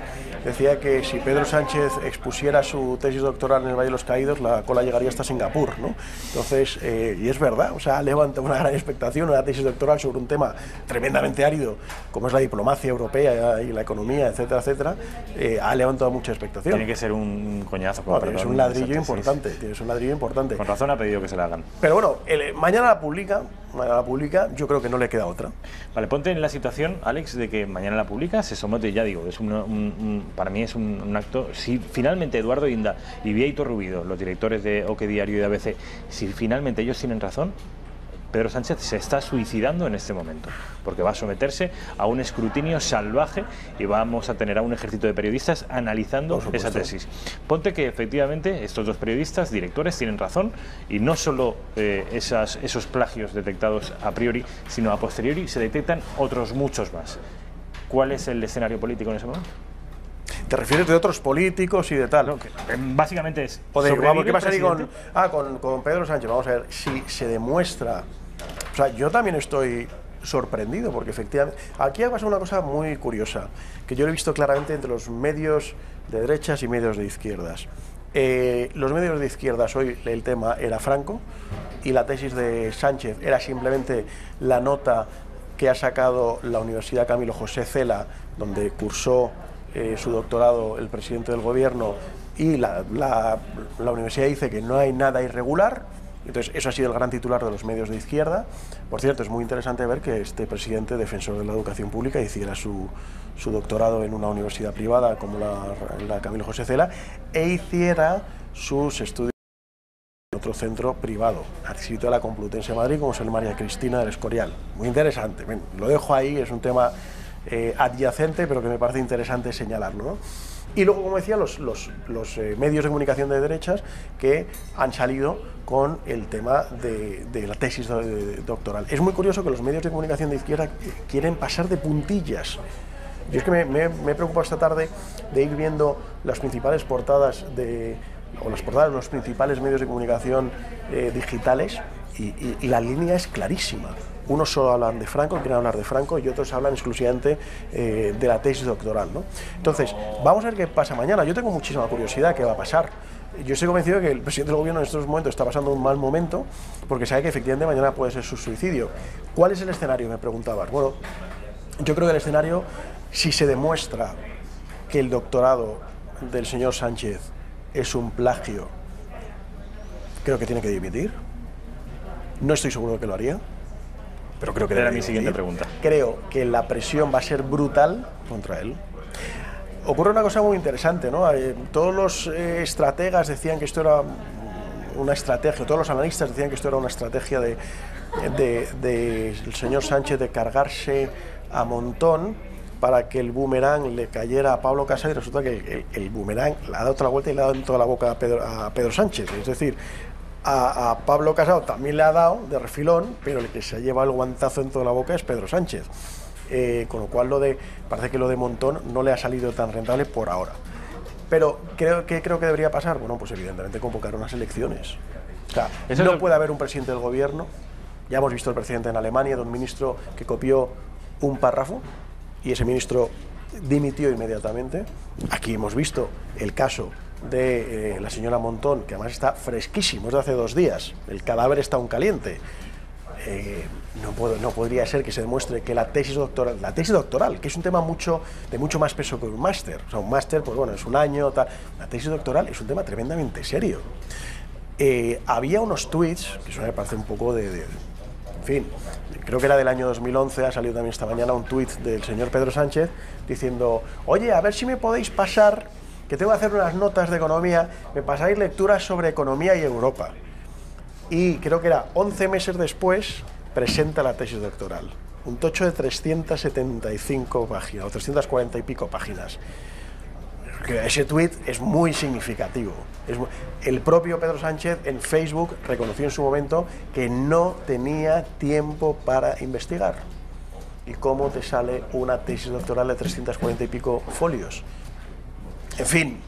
decía que si Pedro Sánchez expusiera su tesis doctoral en el Valle de los Caídos, la cola llegaría hasta Singapur, ¿no? Entonces, y es verdad, o sea, levanta una gran expectación, una tesis doctoral sobre un tema tremendamente árido, como es la diplomacia europea y la economía, etcétera, etcétera, ha levantado mucha expectación. Tiene que ser un coñazo. Bueno, tienes un ladrillo importante, tienes un ladrillo importante. Con razón ha pedido que se la hagan. Pero bueno, mañana la publica, yo creo que no le queda otra. Vale, ponte en la situación, Alex, de que mañana la publica, se somete, ya digo, es para mí es un acto. Si finalmente Eduardo Inda y Bieito Rubido, los directores de OK Diario y de ABC, si finalmente ellos tienen razón, Pedro Sánchez se está suicidando en este momento, porque va a someterse a un escrutinio salvaje y vamos a tener a un ejército de periodistas analizando esa tesis. Ponte que efectivamente estos dos periodistas, directores, tienen razón y no solo esos plagios detectados a priori, sino a posteriori se detectan otros muchos más. ¿Cuál es el escenario político en ese momento? ¿Te refieres de otros políticos y de tal? No, básicamente es... Vamos, ¿qué pasaría con Pedro Sánchez? Vamos a ver, si se demuestra... O sea, yo también estoy sorprendido, porque efectivamente... Aquí ha pasado una cosa muy curiosa, que yo lo he visto claramente entre los medios de derechas y medios de izquierdas. Los medios de izquierdas, hoy el tema era Franco, y la tesis de Sánchez era simplemente la nota que ha sacado la Universidad Camilo José Cela, donde cursó su doctorado el presidente del gobierno, y la universidad dice que no hay nada irregular. Entonces eso ha sido el gran titular de los medios de izquierda. Por cierto, es muy interesante ver que este presidente, defensor de la educación pública, hiciera su doctorado en una universidad privada como la Camilo José Cela, e hiciera sus estudios en otro centro privado, adscrito a la Complutense de Madrid, como es el María Cristina del Escorial. Muy interesante. Bien, lo dejo ahí, es un tema adyacente, pero que me parece interesante señalarlo, ¿no? Y luego, como decía, los medios de comunicación de derechas que han salido con el tema de la tesis doctoral. Es muy curioso que los medios de comunicación de izquierda quieren pasar de puntillas. Yo es que me he preocupado esta tarde de ir viendo las principales portadas las portadas de los principales medios de comunicación digitales, y la línea es clarísima. Unos solo hablan de Franco, quieren hablar de Franco, y otros hablan exclusivamente de la tesis doctoral, ¿no? Entonces, vamos a ver qué pasa mañana. Yo tengo muchísima curiosidad qué va a pasar. Yo estoy convencido de que el presidente del gobierno en estos momentos está pasando un mal momento, porque sabe que efectivamente mañana puede ser su suicidio. ¿Cuál es el escenario?, me preguntabas. Bueno, yo creo que el escenario, si se demuestra que el doctorado del señor Sánchez es un plagio, creo que tiene que dimitir. No estoy seguro de que lo haría, pero creo que era mi siguiente pregunta. Creo que la presión va a ser brutal contra él. Ocurre una cosa muy interesante, ¿no? Todos los estrategas decían que esto era una estrategia, todos los analistas decían que esto era una estrategia del señor Sánchez de cargarse a Montón para que el boomerang le cayera a Pablo Casado, y resulta que el boomerang le ha dado otra vuelta y le ha dado en toda la boca a Pedro Sánchez. Es decir, a Pablo Casado también le ha dado de refilón, pero el que se ha llevado el guantazo en toda la boca es Pedro Sánchez. Con lo cual parece que lo de Montón no le ha salido tan rentable por ahora. Pero creo que debería pasar. Bueno, pues evidentemente convocar unas elecciones. O sea, no puede haber un presidente del gobierno. Ya hemos visto el presidente en Alemania, de un ministro que copió un párrafo y ese ministro dimitió inmediatamente. Aquí hemos visto el caso de la señora Montón, que además está fresquísimo, es de hace 2 días. El cadáver está aún caliente. No podría ser que se demuestre que la tesis doctoral, que es un tema de mucho más peso que un máster. O sea, un máster, pues bueno, es un año, tal. La tesis doctoral es un tema tremendamente serio. Había unos tweets, que eso me parece un poco en fin, creo que era del año 2011, ha salido también esta mañana un tuit del señor Pedro Sánchez diciendo: oye, a ver si me podéis pasar, que tengo que hacer unas notas de economía, me pasáis lecturas sobre economía y Europa. Y creo que era 11 meses después, presenta la tesis doctoral. Un tocho de 375 páginas, o 340 y pico páginas. Ese tuit es muy significativo. El propio Pedro Sánchez en Facebook reconoció en su momento que no tenía tiempo para investigar. ¿Y cómo te sale una tesis doctoral de 340 y pico folios? En fin,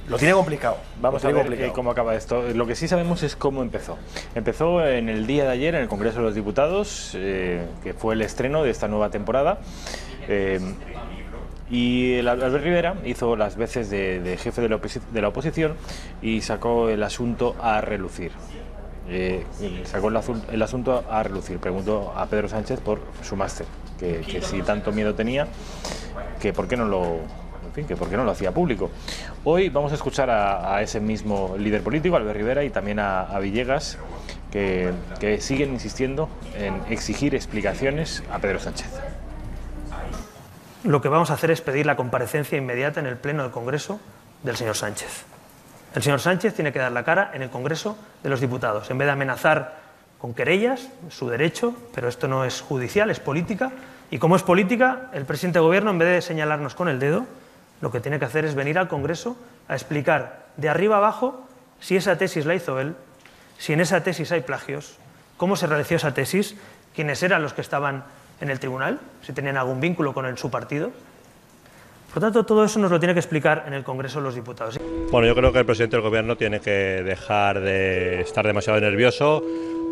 lo tiene complicado. Vamos a ver cómo acaba esto. Lo que sí sabemos es cómo empezó. Empezó en el día de ayer en el Congreso de los Diputados, que fue el estreno de esta nueva temporada. Y Albert Rivera hizo las veces de jefe de la oposición y sacó el asunto a relucir. Sacó el asunto a relucir. Preguntó a Pedro Sánchez por su máster, que si tanto miedo tenía, que por qué no lo hacía público. Hoy vamos a escuchar a ese mismo líder político, Albert Rivera, y también a Villegas, que siguen insistiendo en exigir explicaciones a Pedro Sánchez. Lo que vamos a hacer es pedir la comparecencia inmediata en el Pleno del Congreso del señor Sánchez. El señor Sánchez tiene que dar la cara en el Congreso de los Diputados. En vez de amenazar con querellas, su derecho, pero esto no es judicial, es política. Y como es política, el presidente de Gobierno, en vez de señalarnos con el dedo, lo que tiene que hacer es venir al Congreso a explicar de arriba abajo si esa tesis la hizo él, si en esa tesis hay plagios, cómo se realizó esa tesis, quiénes eran los que estaban en el tribunal, si tenían algún vínculo con su partido. Por lo tanto, todo eso nos lo tiene que explicar en el Congreso de los Diputados. Bueno, yo creo que el presidente del Gobierno tiene que dejar de estar demasiado nervioso,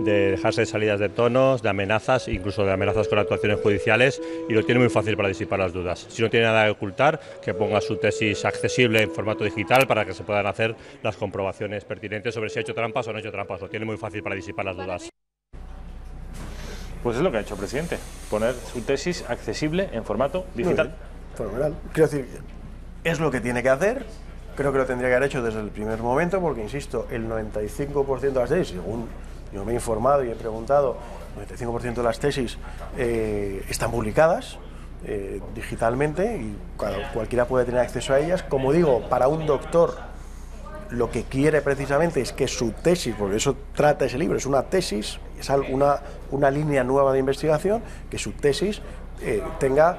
de dejarse de salidas de tonos, de amenazas, incluso de amenazas con actuaciones judiciales, y lo tiene muy fácil para disipar las dudas. Si no tiene nada que ocultar, que ponga su tesis accesible en formato digital para que se puedan hacer las comprobaciones pertinentes sobre si ha hecho trampas o no ha hecho trampas. Lo tiene muy fácil para disipar las dudas. Pues es lo que ha hecho el presidente, poner su tesis accesible en formato digital. Fenomenal. Quiero decir, es lo que tiene que hacer. Creo que lo tendría que haber hecho desde el primer momento, porque, insisto, el 95% de las tesis, según yo me he informado y he preguntado, el 95% de las tesis están publicadas digitalmente y cualquiera puede tener acceso a ellas. Como digo, para un doctor lo que quiere precisamente es que su tesis, porque eso trata ese libro, es una tesis, es una línea nueva de investigación, que su tesis tenga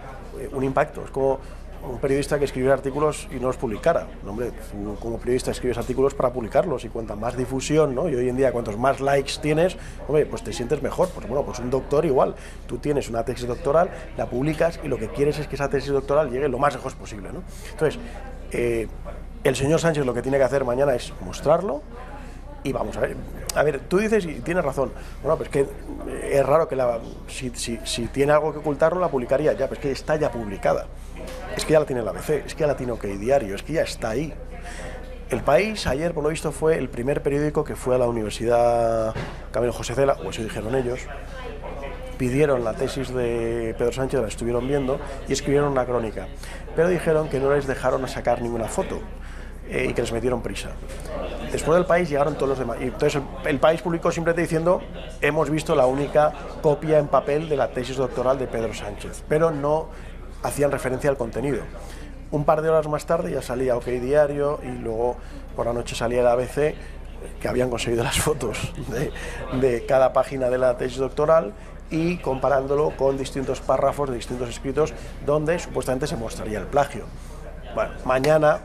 un impacto. Es como un periodista que escribiera artículos y no los publicara. No, hombre, como periodista escribes artículos para publicarlos, y cuanta más difusión, ¿no? Y hoy en día cuantos más likes tienes, hombre, pues te sientes mejor. Pues bueno, pues un doctor igual. Tú tienes una tesis doctoral, la publicas y lo que quieres es que esa tesis doctoral llegue lo más lejos posible, ¿no? Entonces, el señor Sánchez lo que tiene que hacer mañana es mostrarlo. Y vamos a ver. A ver, tú dices, y tienes razón, bueno, pues que es raro que si tiene algo que ocultarlo, la publicaría ya, pues que está ya publicada. Es que ya la tiene el ABC, es que ya la tiene OK Diario, es que ya está ahí. El País, ayer, por lo visto, fue el primer periódico que fue a la Universidad Camilo José Cela, o eso dijeron ellos. Pidieron la tesis de Pedro Sánchez, la estuvieron viendo y escribieron una crónica. Pero dijeron que no les dejaron sacar ninguna foto y que les metieron prisa. Después del País llegaron todos los demás. Y entonces el País publicó simplemente diciendo: hemos visto la única copia en papel de la tesis doctoral de Pedro Sánchez, pero no hacían referencia al contenido. Un par de horas más tarde ya salía OK Diario y luego por la noche salía el ABC, que habían conseguido las fotos de cada página de la tesis doctoral y comparándolo con distintos párrafos de distintos escritos donde supuestamente se mostraría el plagio. Bueno, mañana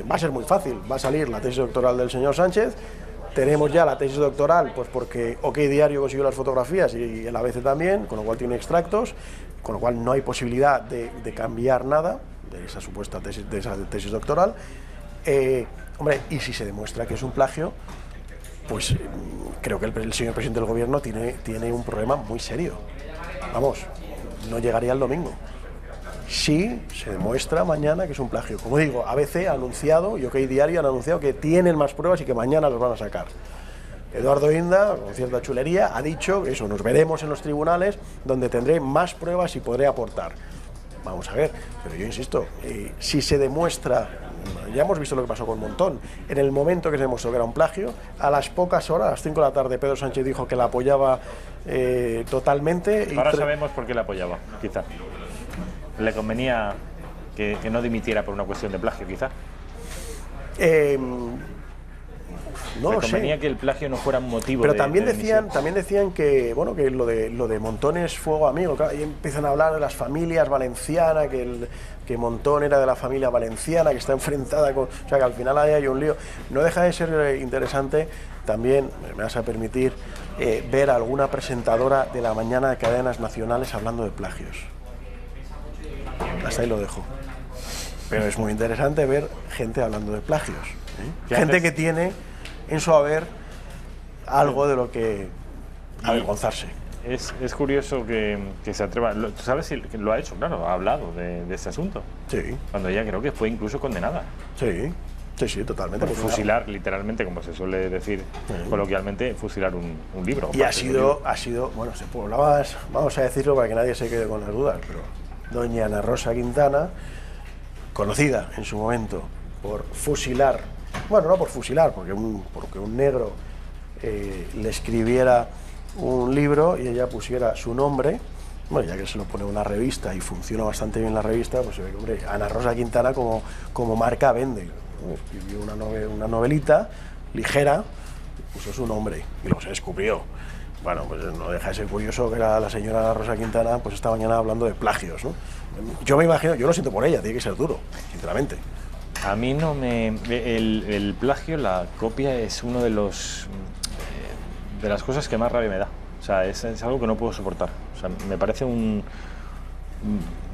va a ser muy fácil, va a salir la tesis doctoral del señor Sánchez. Tenemos ya la tesis doctoral, pues porque OK Diario consiguió las fotografías y el ABC también, con lo cual tiene extractos, con lo cual no hay posibilidad de cambiar nada de esa supuesta tesis, de esa tesis doctoral. Hombre, y si se demuestra que es un plagio, pues creo que el señor presidente del Gobierno tiene un problema muy serio. Vamos, no llegaría el domingo. Si se demuestra mañana que es un plagio. Como digo, ABC ha anunciado y OK Diario han anunciado que tienen más pruebas y que mañana los van a sacar. Eduardo Inda, con cierta chulería, ha dicho que eso, nos veremos en los tribunales donde tendré más pruebas y podré aportar. Vamos a ver, pero yo insisto, si se demuestra, ya hemos visto lo que pasó con Montón, en el momento que se demostró que era un plagio, a las pocas horas, a las 5 de la tarde, Pedro Sánchez dijo que la apoyaba totalmente. Ahora sabemos por qué la apoyaba, quizá. Le convenía que no dimitiera por una cuestión de plagio, quizá. No lo sé. Convenía que el plagio no fuera un motivo. Pero también decían que bueno, que lo de Montón es fuego amigo. Claro, y empiezan a hablar de las familias valencianas, que Montón era de la familia valenciana, que está enfrentada con, o sea, que al final ahí hay un lío. No deja de ser interesante también, me vas a permitir, ver a alguna presentadora de la mañana de cadenas nacionales hablando de plagios. Hasta ahí lo dejo. pero es muy interesante ver gente hablando de plagios, gente que tiene en su haber algo de lo que avergonzarse. Es curioso que se atreva. ¿Tú sabes si lo ha hecho? Claro, ha hablado de este asunto. Sí. Cuando ella creo que fue incluso condenada. Sí, totalmente. Por fusilar, literalmente, como se suele decir coloquialmente, fusilar un libro. Y ha sido, bueno, vamos a decirlo para que nadie se quede con las dudas, pero doña Ana Rosa Quintana, conocida en su momento por fusilar, bueno, no por fusilar, porque un negro le escribiera un libro y ella pusiera su nombre, bueno, ya que se lo pone una revista y funciona bastante bien la revista, pues se ve que, hombre, Ana Rosa Quintana como marca vende. Escribió una novelita ligera, puso su nombre y luego se descubrió. Bueno, pues no deja de ser curioso que la señora Ana Rosa Quintana pues esta mañana hablando de plagios, ¿no? Yo me imagino, yo lo siento por ella, tiene que ser duro, sinceramente. A mí no me... El plagio, la copia, es uno de los... de las cosas que más rabia me da. O sea, es algo que no puedo soportar. O sea, me parece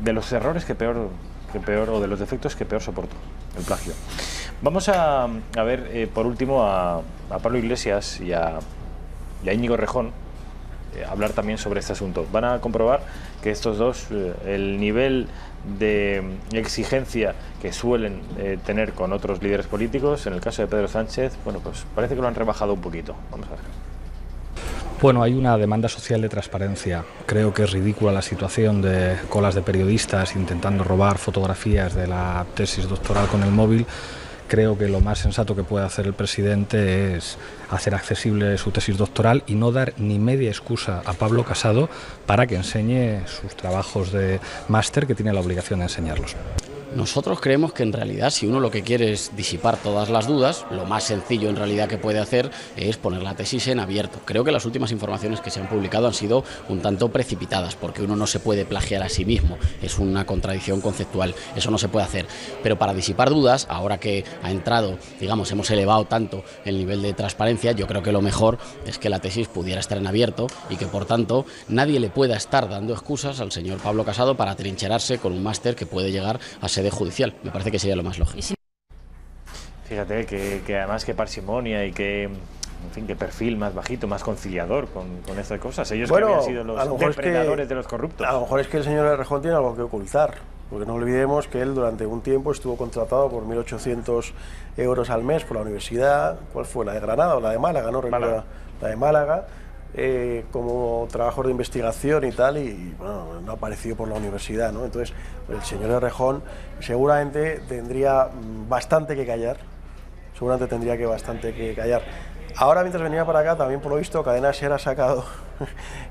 de los errores que peor, o de los defectos que peor soporto, el plagio. Vamos a ver, por último, a Pablo Iglesias y a Íñigo Errejón hablar también sobre este asunto. Van a comprobar que estos dos, el nivel de exigencia que suelen tener con otros líderes políticos, en el caso de Pedro Sánchez, bueno, pues parece que lo han rebajado un poquito. Vamos a ver. Bueno, hay una demanda social de transparencia. Creo que es ridícula la situación de colas de periodistas intentando robar fotografías de la tesis doctoral con el móvil. Creo que lo más sensato que puede hacer el presidente es hacer accesible su tesis doctoral y no dar ni media excusa a Pablo Casado para que enseñe sus trabajos de máster, que tiene la obligación de enseñarlos. Nosotros creemos que en realidad, si uno lo que quiere es disipar todas las dudas, lo más sencillo en realidad que puede hacer es poner la tesis en abierto. Creo que las últimas informaciones que se han publicado han sido un tanto precipitadas, porque uno no se puede plagiar a sí mismo, es una contradicción conceptual, eso no se puede hacer. Pero para disipar dudas, ahora que ha entrado, digamos, hemos elevado tanto el nivel de transparencia, yo creo que lo mejor es que la tesis pudiera estar en abierto y que por tanto nadie le pueda estar dando excusas al señor Pablo Casado para trincherarse con un máster que puede llegar a sede judicial. Me parece que sería lo más lógico. Fíjate que además que parsimonia y que, en fin, que perfil más bajito, más conciliador con estas cosas. Ellos, bueno, que habían sido los depredadores de los corruptos. A lo mejor es que el señor Errejón tiene algo que ocultar, porque no olvidemos que él durante un tiempo estuvo contratado por 1.800 euros al mes por la universidad. ¿Cuál fue? ¿La de Granada o la de Málaga? No recuerdo. La de Málaga. Como trabajos de investigación y tal, y bueno, no apareció por la universidad, ¿no? Entonces el señor Errejón seguramente tendría bastante que callar, Ahora, mientras venía para acá, también por lo visto Cadena SER ha sacado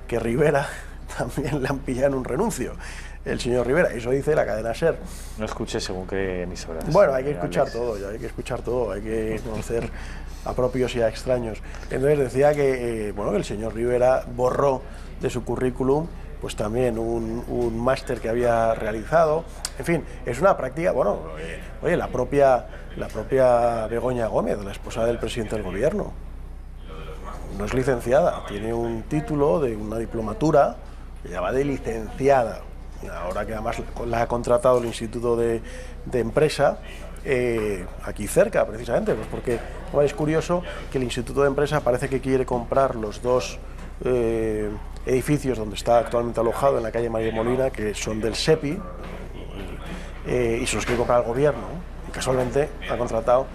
que Rivera también le han pillado en un renuncio, el señor Rivera, eso dice la Cadena SER. No escuché según qué emisoras. Bueno, hay que escuchar todo, hay que conocer a propios y a extraños. Entonces decía que, bueno, que el señor Rivera borró de su currículum pues también un máster que había realizado. En fin, es una práctica, bueno, oye, la propia Begoña Gómez, la esposa del presidente del gobierno, no es licenciada, tiene un título de una diplomatura que ya va de licenciada, ahora que además la ha contratado el Instituto de Empresa, aquí cerca precisamente, pues porque es curioso que el Instituto de Empresa parece que quiere comprar los dos edificios donde está actualmente alojado, en la calle María Molina, que son del SEPI, y se los quiere comprar al gobierno, y casualmente ha contratado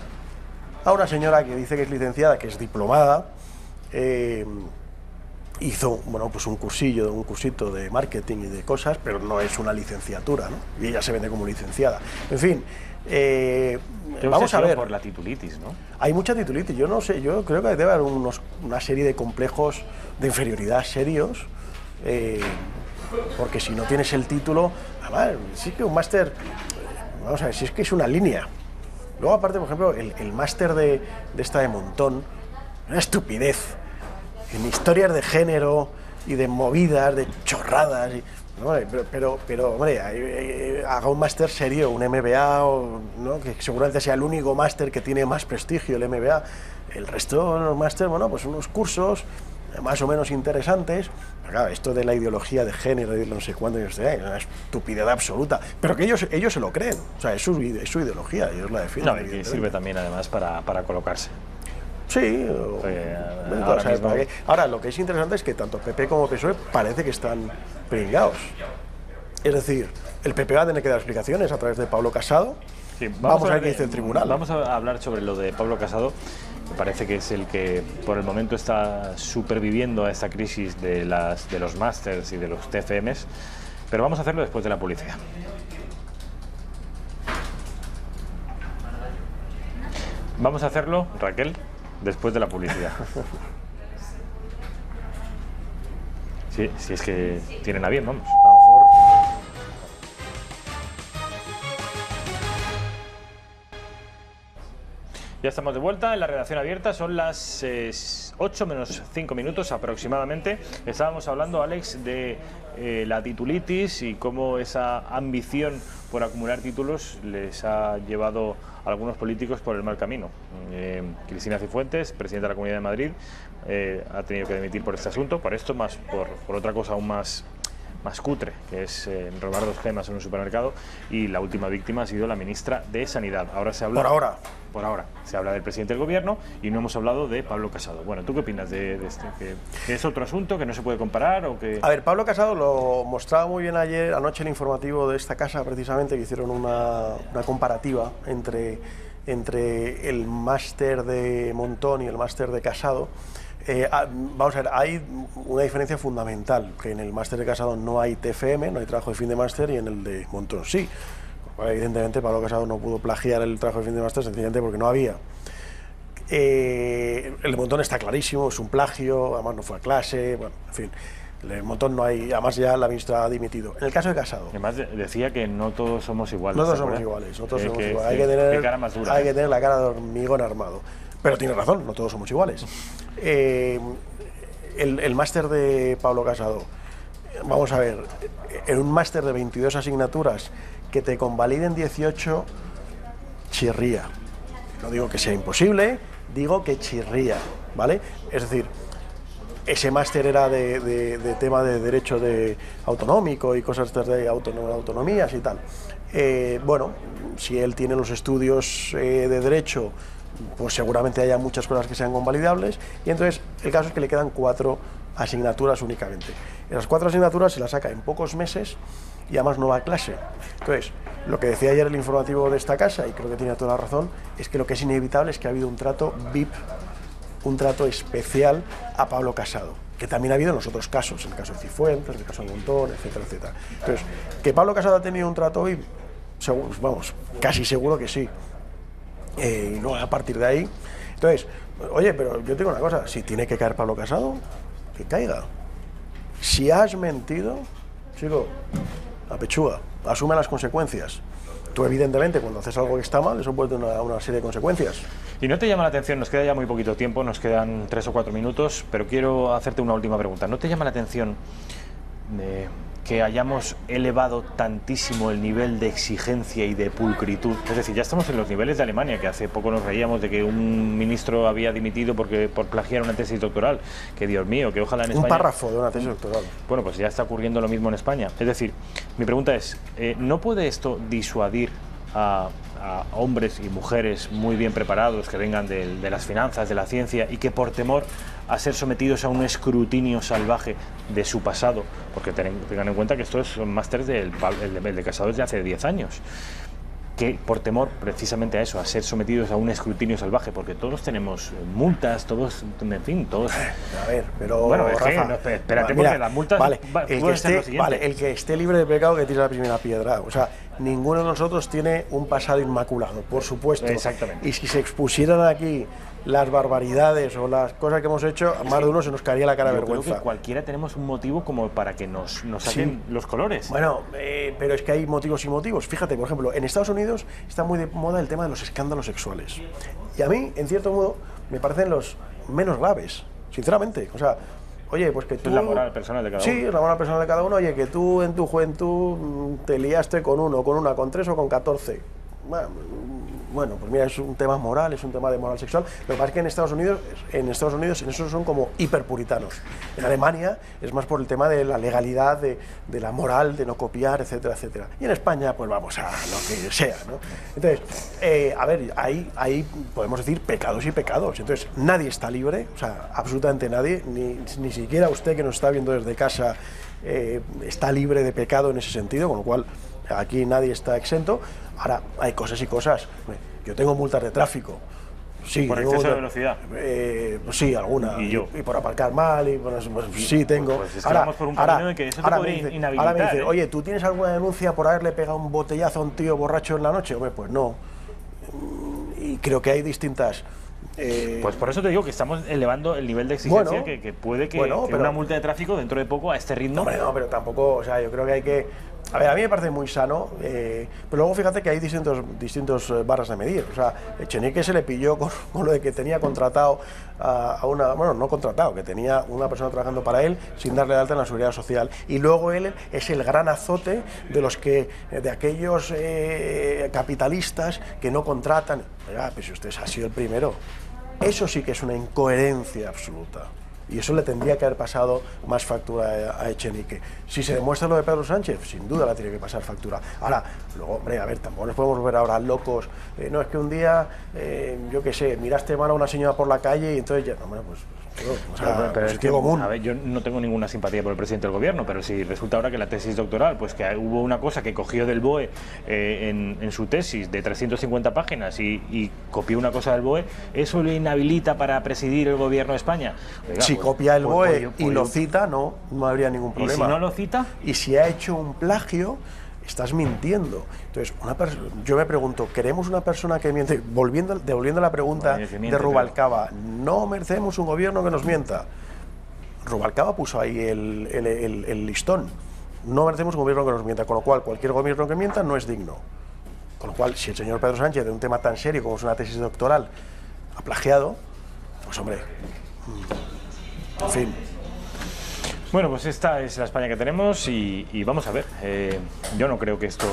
a una señora que dice que es licenciada, que es diplomada, hizo, bueno, pues un cursito de marketing y de cosas, pero no es una licenciatura, ¿no? Y ella se vende como licenciada. En fin, vamos a ver. Por la titulitis, ¿no? Hay mucha titulitis. Yo no sé, yo creo que debe haber una serie de complejos de inferioridad serios, porque si no tienes el título, además, sí que un máster, vamos a ver, si es que es una línea. Luego, aparte, por ejemplo, el máster de esta de Montón, una estupidez. En historias de género y de movidas, de chorradas, pero hombre, haga un máster serio, un MBA, ¿no? Que seguramente sea el único máster que tiene más prestigio, el MBA. El resto de los másteres, bueno, pues unos cursos más o menos interesantes, Claro, esto de la ideología de género y no sé cuándo, es una estupidez absoluta. Pero que ellos se lo creen. O sea, es su ideología, ellos la defienden. No, y que sirve también, además, para colocarse. Sí. Ahora, lo que es interesante es que tanto PP como PSOE parece que están pringados. Es decir, el PP va a tener que dar explicaciones a través de Pablo Casado. Sí, vamos a ver qué dice el tribunal. Vamos a hablar sobre lo de Pablo Casado. Me parece que es el que por el momento está superviviendo a esta crisis de los másters y de los TFMs, pero vamos a hacerlo después de la publicidad. Vamos a hacerlo, Raquel, después de la publicidad. Sí, si es que tienen a bien, vamos. A lo mejor. Ya estamos de vuelta en la redacción abierta, son las 8 menos 5 minutos aproximadamente. Estábamos hablando, Alex, de la titulitis y cómo esa ambición por acumular títulos les ha llevado a algunos políticos por el mal camino. Cristina Cifuentes, presidenta de la Comunidad de Madrid, ha tenido que dimitir por este asunto, por esto, más por otra cosa aún más cutre, que es robar 2 gemas en un supermercado, y la última víctima ha sido la ministra de Sanidad. Ahora se habla... Por ahora. Se habla del presidente del gobierno y no hemos hablado de Pablo Casado. Bueno, ¿tú qué opinas de esto? ¿Que es otro asunto, que no se puede comparar o que...? A ver, Pablo Casado lo mostraba muy bien anoche el informativo de esta casa, precisamente, que hicieron una comparativa entre el máster de Montón y el máster de Casado. Vamos a ver, hay una diferencia fundamental, que en el máster de Casado no hay TFM, no hay trabajo de fin de máster, y en el de Montón sí. Evidentemente Pablo Casado no pudo plagiar el trabajo de fin de máster sencillamente porque no había. El de Montón está clarísimo, es un plagio, además no fue a clase, bueno, en fin. El de Montón no hay, además ya la ministra ha dimitido. En el caso de Casado... Además decía que no todos somos iguales. No todos somos iguales, no todos somos iguales. Hay que tener la cara de hormigón armado. Pero tiene razón, no todos somos iguales. El máster de Pablo Casado, vamos a ver, en un máster de 22 asignaturas que te convaliden 18, chirría. No digo que sea imposible, digo que chirría, ¿vale? Es decir, ese máster era de tema de derecho autonómico y cosas de autonomías y tal. Bueno, si él tiene los estudios de derecho, pues seguramente haya muchas cosas que sean convalidables, y entonces el caso es que le quedan 4 asignaturas únicamente. Esas 4 asignaturas se las saca en pocos meses y además no va a clase. Entonces, lo que decía ayer el informativo de esta casa, y creo que tiene toda la razón, es que lo que es inevitable es que ha habido un trato VIP, un trato especial a Pablo Casado, que también ha habido en los otros casos, en el caso de Cifuentes, en el caso de Montón, etcétera, etcétera. Entonces, ¿que Pablo Casado ha tenido un trato VIP? Vamos, casi seguro que sí. Y no a partir de ahí. Entonces, oye, pero yo tengo una cosa, si tiene que caer Pablo Casado, que caiga. Si has mentido, chico, la pechuga, asume las consecuencias. Tú, evidentemente, cuando haces algo que está mal, eso puede tener una serie de consecuencias. ¿Y no te llama la atención? Nos queda ya muy poquito tiempo, nos quedan 3 o 4 minutos, pero quiero hacerte una última pregunta. ¿No te llama la atención que hayamos elevado tantísimo el nivel de exigencia y de pulcritud? Es decir, ya estamos en los niveles de Alemania, que hace poco nos reíamos de que un ministro había dimitido por plagiar una tesis doctoral. Que Dios mío, que ojalá en España... Un párrafo de una tesis doctoral. Bueno, pues ya está ocurriendo lo mismo en España. Es decir, mi pregunta es, ¿no puede esto disuadir a hombres y mujeres muy bien preparados, que vengan de las finanzas, de la ciencia, y que por temor a ser sometidos a un escrutinio salvaje de su pasado, porque tengan en cuenta que estos son másteres el de Casado desde hace 10 años, que por temor precisamente a eso, a ser sometidos a un escrutinio salvaje, porque todos tenemos multas, todos, en fin, todos... A ver, pero bueno, es Rafa, que, no, espérate, mira, porque las multas... Vale, el que esté libre de pecado que tire la primera piedra. O sea, ninguno de nosotros tiene un pasado inmaculado, por supuesto. Exactamente. Y si se expusieran aquí las barbaridades o las cosas que hemos hecho, a más de uno se nos caería la cara de vergüenza. Creo que cualquiera tenemos un motivo como para que nos saquen los colores. Bueno, pero es que hay motivos y motivos. Fíjate, por ejemplo, en Estados Unidos está muy de moda el tema de los escándalos sexuales. Y a mí, en cierto modo, me parecen los menos graves, sinceramente. O sea, oye, pues que tú... Es la moral personal de cada uno. Sí, es la moral personal de cada uno. Oye, que tú en tu juventud te liaste con uno, con una, con 3 o con 14. Bueno, bueno, pues mira, es un tema moral, es un tema de moral sexual. Lo que pasa es que en Estados Unidos en eso son como hiperpuritanos. En Alemania es más por el tema de la legalidad, de la moral, de no copiar, etcétera, etcétera. Y en España, pues vamos a lo que sea, ¿no? Entonces, a ver, ahí podemos decir pecados y pecados. Entonces, nadie está libre, o sea, absolutamente nadie, ni siquiera usted que nos está viendo desde casa está libre de pecado en ese sentido, con lo cual aquí nadie está exento. Ahora, hay cosas y cosas. Yo tengo multas de tráfico. Sí, ¿por exceso de velocidad? Pues sí, alguna. ¿Y yo? Y por aparcar mal, y pues sí tengo. Pues es que vamos por un camino en que eso te podría inhabilitar. Ahora me dice, oye, ¿tú tienes alguna denuncia por haberle pegado un botellazo a un tío borracho en la noche? Hombre, pues no. Y creo que hay distintas... Pues por eso te digo que estamos elevando el nivel de exigencia, bueno, que puede que pero una multa de tráfico dentro de poco a este ritmo... Hombre, no, pero tampoco, o sea, yo creo que hay que... A ver, a mí me parece muy sano, pero luego fíjate que hay distintos barras de medir. O sea, Echenique se le pilló con lo de que tenía contratado a una... Bueno, no contratado, que tenía una persona trabajando para él sin darle de alta en la Seguridad Social. Y luego él es el gran azote de aquellos capitalistas que no contratan. Oiga, pues si usted ha sido el primero. Eso sí que es una incoherencia absoluta. Y eso le tendría que haber pasado más factura a Echenique. Si se demuestra lo de Pedro Sánchez, sin duda la tiene que pasar factura. Ahora, luego, hombre, a ver, tampoco nos podemos volver ahora locos. No, es que un día, yo qué sé, miraste mal a una señora por la calle y entonces ya, no, hombre, pues... O sea, pero es que, común. A ver, yo no tengo ninguna simpatía por el presidente del gobierno, pero si resulta ahora que la tesis doctoral, pues que hubo una cosa que cogió del BOE en su tesis de 350 páginas y copió una cosa del BOE, ¿eso le inhabilita para presidir el gobierno de España? Oiga, si copia el BOE y lo cita, no habría ningún problema. ¿Y si no lo cita? Y si ha hecho un plagio, estás mintiendo. Entonces, yo me pregunto, ¿queremos una persona que miente? Devolviendo la pregunta de Rubalcaba, no merecemos un gobierno que nos mienta. Rubalcaba puso ahí el listón. No merecemos un gobierno que nos mienta, con lo cual cualquier gobierno que mienta no es digno. Con lo cual, si el señor Pedro Sánchez, de un tema tan serio como es una tesis doctoral, ha plagiado, pues hombre, en fin. Bueno, pues esta es la España que tenemos y vamos a ver. Yo no creo que esto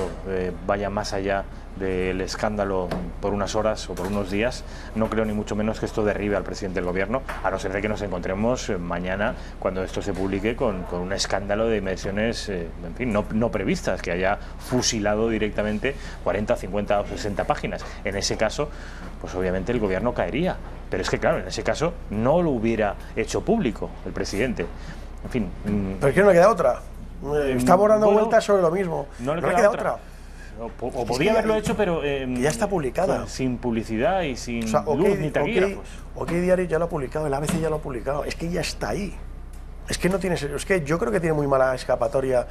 vaya más allá del escándalo por unas horas o por unos días. No creo ni mucho menos que esto derribe al presidente del gobierno, a no ser de que nos encontremos mañana, cuando esto se publique, con un escándalo de inversiones, en fin, no previstas, que haya fusilado directamente 40, 50 o 60 páginas. En ese caso, pues obviamente el gobierno caería. Pero es que, claro, en ese caso no lo hubiera hecho público el presidente. En fin... Pero es que no le queda otra. Estamos dando vueltas sobre lo mismo. No le queda otra. O podría haberlo hecho, pero... ya está publicada. Sin publicidad y sin luz ni taquígrafos. OK Diario ya lo ha publicado, el ABC ya lo ha publicado. Es que ya está ahí. Es que no tiene... Es que yo creo que tiene muy mala escapatoria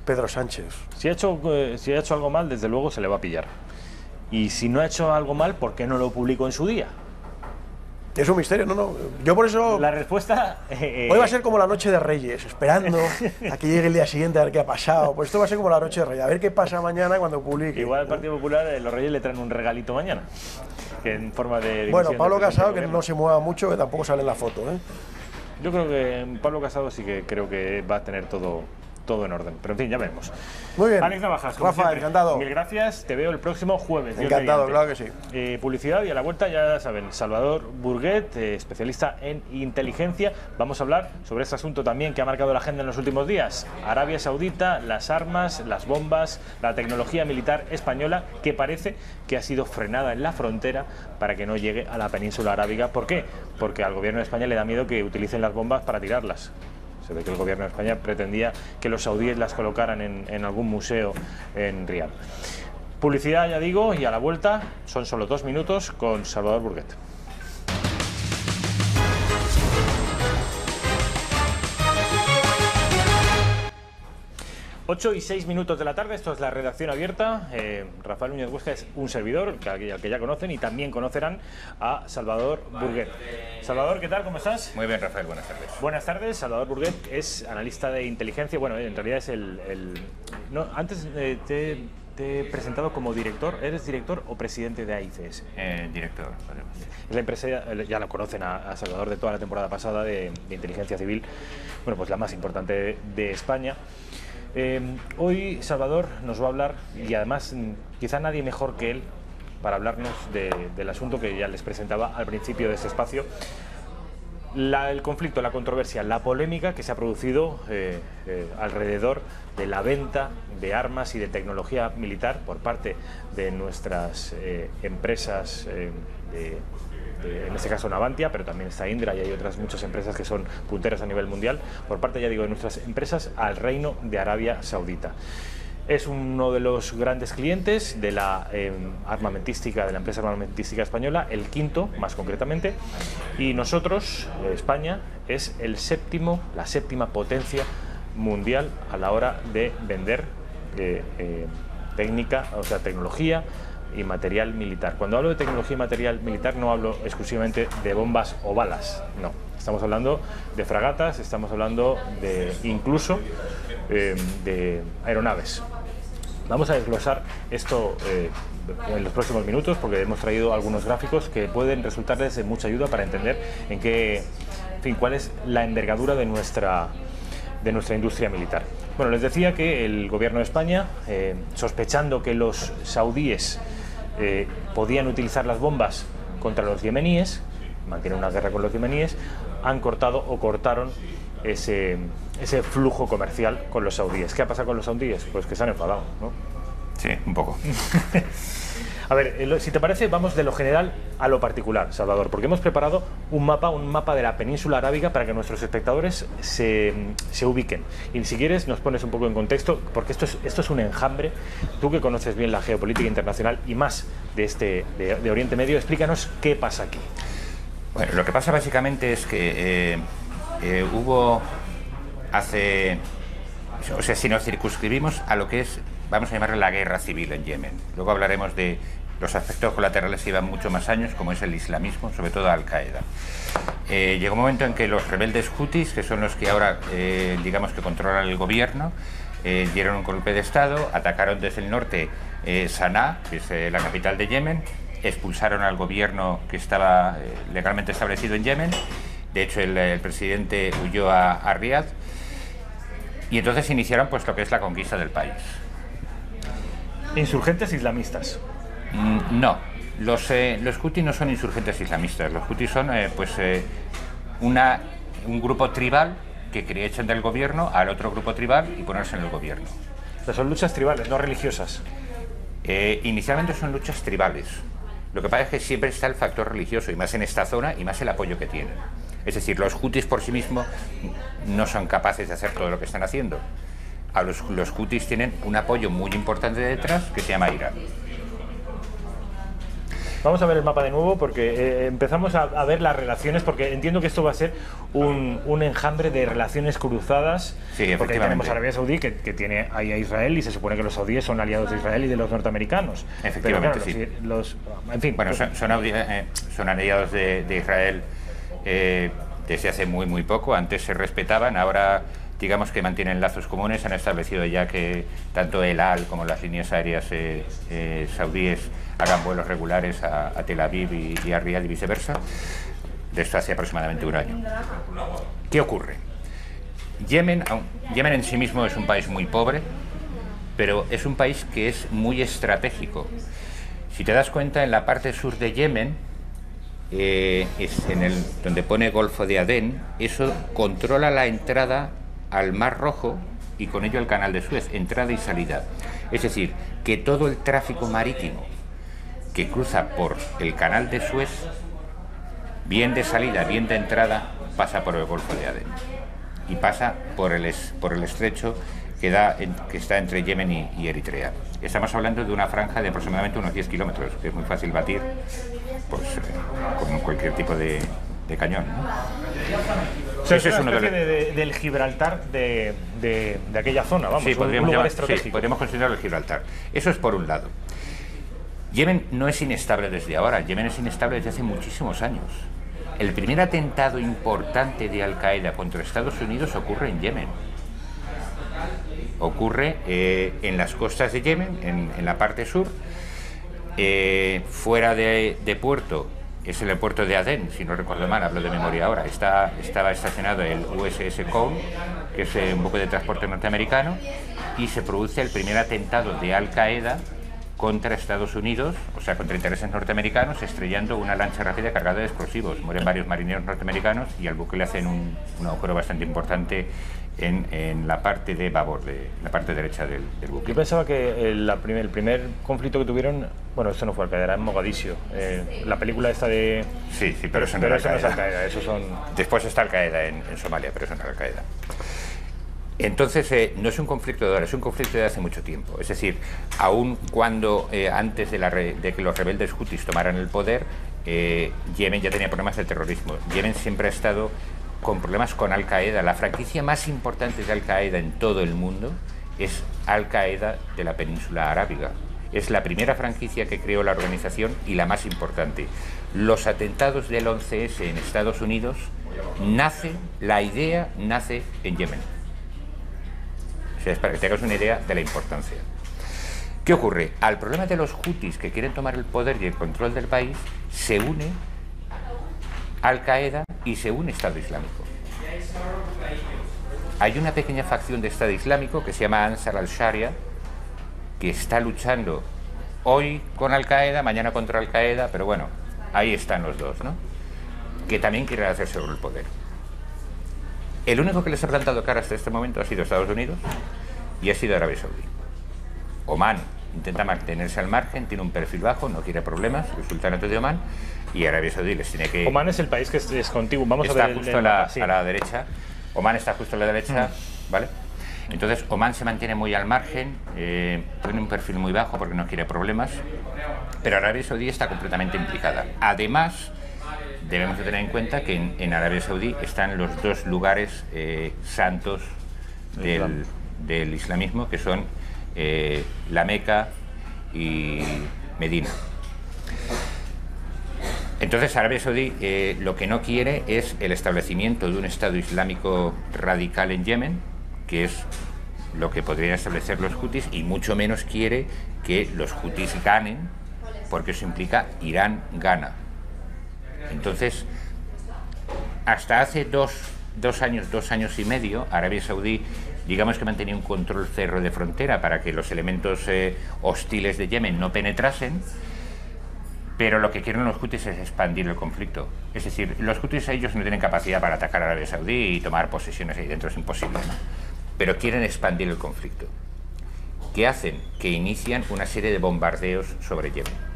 Pedro Sánchez. Si ha hecho algo mal, desde luego se le va a pillar. Y si no ha hecho algo mal, ¿por qué no lo publicó en su día? Es un misterio, no. Yo por eso... La respuesta... Hoy va a ser como la noche de Reyes, esperando a que llegue el día siguiente a ver qué ha pasado. Pues esto va a ser como la noche de Reyes, a ver qué pasa mañana cuando publique. Igual al Partido Popular los Reyes le traen un regalito mañana, que en forma de... Bueno, Pablo Casado, que no se mueva mucho, que tampoco sale en la foto, ¿eh? Yo creo que Pablo Casado sí que creo que va a tener todo en orden. Pero en fin, ya veremos. Muy bien. Alex Navajas, Rafa, encantado. Mil gracias. Te veo el próximo jueves. Encantado, claro que sí. Publicidad y a la vuelta, ya saben, Salvador Burguet, especialista en inteligencia. Vamos a hablar sobre este asunto también que ha marcado la agenda en los últimos días. Arabia Saudita, las armas, las bombas, la tecnología militar española que parece que ha sido frenada en la frontera para que no llegue a la península arábiga. ¿Por qué? Porque al gobierno de España le da miedo que utilicen las bombas para tirarlas. Se ve que el gobierno de España pretendía que los saudíes las colocaran en algún museo en Riad. Publicidad, ya digo, y a la vuelta son solo 2 minutos con Salvador Burguet. 8 y 6 minutos de la tarde, esto es la redacción abierta. Rafael Núñez Huesca es un servidor al que ya conocen y también conocerán a Salvador Burguet. Salvador, ¿qué tal? ¿Cómo estás? Muy bien, Rafael, buenas tardes. Buenas tardes, Salvador Burguet es analista de inteligencia. Bueno, en realidad es no, antes te he presentado como director. ¿Eres director o presidente de AICS? Director, además. Es la empresa, ya lo conocen a Salvador de toda la temporada pasada de inteligencia civil, bueno, pues la más importante de España. Hoy Salvador nos va a hablar, y además quizá nadie mejor que él para hablarnos del asunto que ya les presentaba al principio de este espacio. El conflicto, la controversia, la polémica que se ha producido alrededor de la venta de armas y de tecnología militar por parte de nuestras empresas, en este caso Navantia, pero también está Indra y hay otras muchas empresas que son punteras a nivel mundial, por parte, ya digo, de nuestras empresas al Reino de Arabia Saudita. Es uno de los grandes clientes de la armamentística, de la empresa armamentística española, el quinto más concretamente, y nosotros, España, es la séptima potencia mundial a la hora de vender tecnología y material militar. Cuando hablo de tecnología y material militar no hablo exclusivamente de bombas o balas, no. Estamos hablando de fragatas, estamos hablando de incluso de aeronaves. Vamos a desglosar esto en los próximos minutos porque hemos traído algunos gráficos que pueden resultarles de mucha ayuda para entender cuál es la envergadura de nuestra industria militar. Bueno, les decía que el gobierno de España, sospechando que los saudíes podían utilizar las bombas contra los yemeníes, mantienen una guerra con los yemeníes, han cortado o cortaron ese flujo comercial con los saudíes. ¿Qué ha pasado con los saudíes? Pues que se han enfadado, ¿no? Sí, un poco. A ver, si te parece, vamos de lo general a lo particular, Salvador, porque hemos preparado un mapa de la península arábiga para que nuestros espectadores se ubiquen. Y si quieres, nos pones un poco en contexto, porque esto es un enjambre. Tú que conoces bien la geopolítica internacional y más de Oriente Medio, explícanos qué pasa aquí. Bueno, lo que pasa básicamente es que hubo si nos circunscribimos a lo que es, vamos a llamarlo la guerra civil en Yemen. Luego hablaremos de los aspectos colaterales que llevan mucho más años, como es el islamismo, sobre todo Al-Qaeda. Llegó un momento en que los rebeldes hutis, que son los que ahora, digamos que controlan el gobierno, dieron un golpe de Estado, atacaron desde el norte Sanaa, que es la capital de Yemen, expulsaron al gobierno que estaba legalmente establecido en Yemen. De hecho, el presidente huyó a Riad y entonces iniciaron pues lo que es la conquista del país. ¿Insurgentes islamistas? No, los hutis no son insurgentes islamistas. Los hutis son un grupo tribal que quería echar del gobierno al otro grupo tribal y ponerse en el gobierno. Pero son luchas tribales, no religiosas. Inicialmente son luchas tribales. Lo que pasa es que siempre está el factor religioso, y más en esta zona, y más el apoyo que tienen. Es decir, los hutis por sí mismos no son capaces de hacer todo lo que están haciendo. Los hutis tienen un apoyo muy importante detrás que se llama Irán. Vamos a ver el mapa de nuevo porque empezamos a ver las relaciones, porque entiendo que esto va a ser un enjambre de relaciones cruzadas. Sí, efectivamente. Porque tenemos Arabia Saudí que tiene ahí a Israel y se supone que los saudíes son aliados de Israel y de los norteamericanos. Efectivamente, pero, sí. En fin. Bueno, son aliados de Israel desde hace muy poco. Antes se respetaban, ahora digamos que mantienen lazos comunes. Han establecido ya que tanto el AL como las líneas aéreas saudíes hagan vuelos regulares a Tel Aviv y a Riad y viceversa. De esto hace aproximadamente un año. ¿Qué ocurre? Yemen en sí mismo es un país muy pobre, pero es un país que es muy estratégico. Si te das cuenta, en la parte sur de Yemen, donde pone Golfo de Adén, eso controla la entrada al Mar Rojo y con ello el Canal de Suez, entrada y salida. Es decir, que todo el tráfico marítimo que cruza por el Canal de Suez, bien de salida, bien de entrada, pasa por el Golfo de Adén y pasa por el estrecho que está entre Yemen y Eritrea. Estamos hablando de una franja de aproximadamente unos 10 kilómetros, que es muy fácil batir pues, con cualquier tipo de cañón, ¿no? O sea, es una especie del Gibraltar de aquella zona, vamos, sí, un lugar estratégico. Sí, podríamos considerarlo el Gibraltar. Eso es por un lado. Yemen no es inestable desde ahora, Yemen es inestable desde hace muchísimos años. El primer atentado importante de Al-Qaeda contra Estados Unidos ocurre en Yemen. Ocurre en las costas de Yemen, en la parte sur, fuera de puerto. Es en el puerto de Adén, si no recuerdo mal, hablo de memoria ahora. Estaba estacionado el USS Cole, que es un buque de transporte norteamericano, y se produce el primer atentado de Al-Qaeda contra Estados Unidos, o sea, contra intereses norteamericanos, estrellando una lancha rápida cargada de explosivos. Mueren varios marineros norteamericanos y al buque le hacen un agujero bastante importante en la parte de babor, la parte derecha del buque. Yo pensaba que el primer conflicto que tuvieron, bueno, esto no fue Al-Qaeda, era en Mogadiscio. La película esta de... Sí, pero eso no es Al-Qaeda, eso son... Después está Al-Qaeda en Somalia, pero eso no es Al-Qaeda. Entonces, no es un conflicto de ahora, es un conflicto de hace mucho tiempo. Es decir, aun cuando antes de que los rebeldes hutis tomaran el poder, Yemen ya tenía problemas de terrorismo. Yemen siempre ha estado con problemas con Al-Qaeda. La franquicia más importante de Al-Qaeda en todo el mundo es Al-Qaeda de la península arábiga. Es la primera franquicia que creó la organización y la más importante. Los atentados del 11S en Estados Unidos, la idea nace en Yemen. O sea, es para que te hagas una idea de la importancia. ¿Qué ocurre? Al problema de los hutis que quieren tomar el poder y el control del país, se une Al-Qaeda y se une Estado Islámico. Hay una pequeña facción de Estado Islámico que se llama Ansar al-Sharia, que está luchando hoy con Al-Qaeda, mañana contra Al-Qaeda, pero bueno, ahí están los dos, ¿no? Que también quieren hacerse con el poder. El único que les ha plantado cara hasta este momento ha sido Estados Unidos y ha sido Arabia Saudí. Oman intenta mantenerse al margen, tiene un perfil bajo, no quiere problemas, el sultanato de Omán, y Arabia Saudí les tiene que... Oman es el país que es contiguo, vamos está a ver... Justo a la derecha, Omán está justo a la derecha, ¿vale? Entonces Omán se mantiene muy al margen, tiene un perfil muy bajo porque no quiere problemas, pero Arabia Saudí está completamente implicada. Además, debemos de tener en cuenta que en Arabia Saudí están los dos lugares santos del islamismo, que son la Meca y Medina. Entonces Arabia Saudí lo que no quiere es el establecimiento de un Estado Islámico radical en Yemen, que es lo que podrían establecer los hutis, y mucho menos quiere que los hutis ganen, porque eso implica Irán gana. Entonces, hasta hace dos años y medio, Arabia Saudí, digamos que mantenía un control cerro de frontera para que los elementos hostiles de Yemen no penetrasen, pero lo que quieren los hutis es expandir el conflicto. Es decir, los hutis ellos no tienen capacidad para atacar a Arabia Saudí y tomar posesiones ahí dentro, es imposible, ¿no? Pero quieren expandir el conflicto. ¿Qué hacen? Que inician una serie de bombardeos sobre Yemen.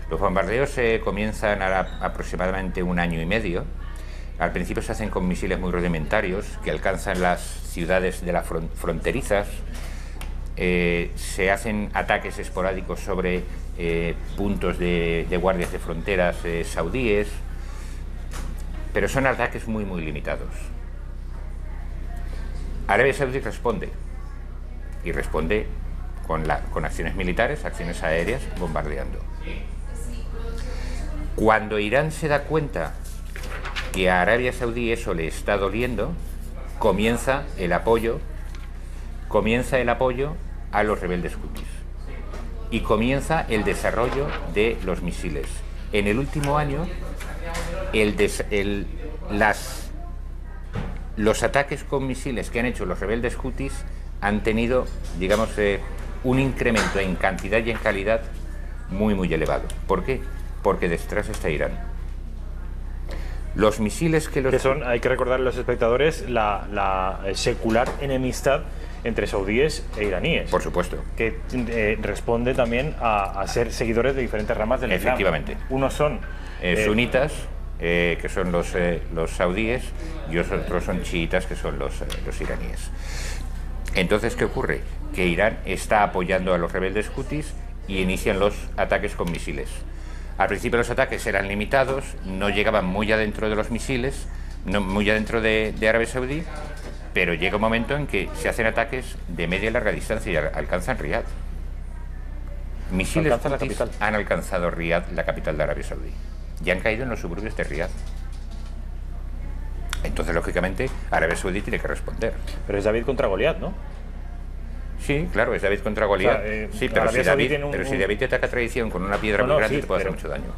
Los bombardeos comienzan aproximadamente un año y medio. Al principio se hacen con misiles muy rudimentarios que alcanzan las ciudades de las fronterizas. Se hacen ataques esporádicos sobre puntos de guardias de fronteras saudíes, pero son ataques muy limitados. Arabia Saudí responde, y responde con acciones militares, acciones aéreas, bombardeando. Cuando Irán se da cuenta que a Arabia Saudí eso le está doliendo, comienza el apoyo a los rebeldes hutis y comienza el desarrollo de los misiles. En el último año, los ataques con misiles que han hecho los rebeldes hutis han tenido, digamos, un incremento en cantidad y en calidad muy elevado. ¿Por qué? Porque detrás está Irán. Los misiles que son, hay que recordar a los espectadores, la secular enemistad entre saudíes e iraníes. Por supuesto. Que responde también a ser seguidores de diferentes ramas del Islam. Efectivamente. Unos son sunitas, que son los saudíes, y otros son chiitas, que son los iraníes. Entonces, ¿qué ocurre? Que Irán está apoyando a los rebeldes hutis y inician los ataques con misiles. Al principio los ataques eran limitados, no llegaban muy adentro de los misiles, muy adentro de Arabia Saudí, pero llega un momento en que se hacen ataques de media y larga distancia y alcanzan Riad. Misiles hutis han alcanzado Riad, la capital de Arabia Saudí, y han caído en los suburbios de Riad. Entonces, lógicamente, Arabia Saudí tiene que responder. Pero es David contra Goliat, ¿no? Sí, claro, es David contra Goliat. O sea, sí, pero si David te ataca traición con una piedra muy grande, te puede hacer mucho daño.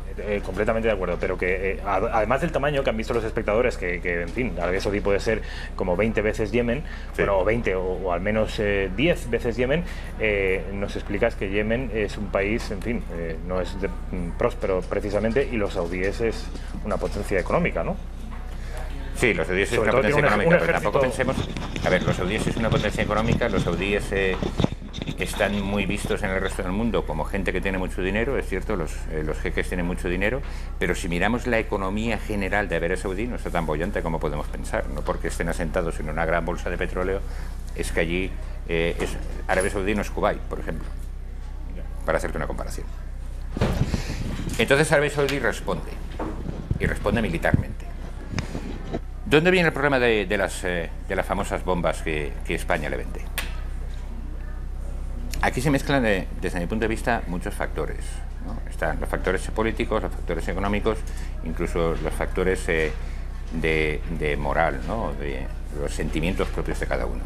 Completamente de acuerdo, pero que además del tamaño que han visto los espectadores, que en fin, Arabia Saudí puede ser como 20 veces Yemen, bueno, o 20 o al menos 10 veces Yemen, nos explicas que Yemen es un país, en fin, no es próspero precisamente, y los saudíes es una potencia económica, ¿no? Sí, los saudíes es una potencia económica, pero tampoco pensemos... A ver, los saudíes es una potencia económica, los saudíes están muy vistos en el resto del mundo como gente que tiene mucho dinero, es cierto, los jeques tienen mucho dinero, pero si miramos la economía general de Arabia Saudí no está tan bollante como podemos pensar, no porque estén asentados en una gran bolsa de petróleo, es que allí Arabia Saudí no es Kuwait, por ejemplo, para hacerte una comparación. Entonces Arabia Saudí responde, y responde militarmente. ¿Dónde viene el problema de las famosas bombas que España le vende? Aquí se mezclan, desde mi punto de vista, muchos factores, ¿no? Están los factores políticos, los factores económicos, incluso los factores de moral, ¿no? De los sentimientos propios de cada uno.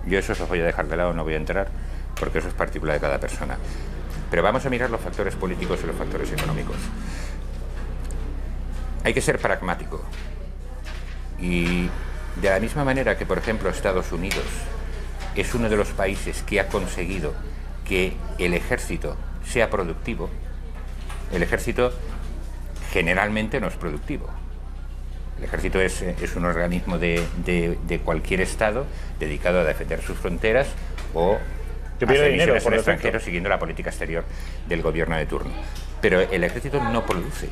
Yo eso os los voy a dejar de lado, no voy a entrar, porque eso es particular de cada persona. Pero vamos a mirar los factores políticos y los factores económicos. Hay que ser pragmático. Y de la misma manera que, por ejemplo, Estados Unidos es uno de los países que ha conseguido que el ejército sea productivo, el ejército generalmente no es productivo. El ejército es un organismo de cualquier Estado dedicado a defender sus fronteras o a hacer misiones en el extranjero siguiendo la política exterior del gobierno de turno. Pero el ejército no produce.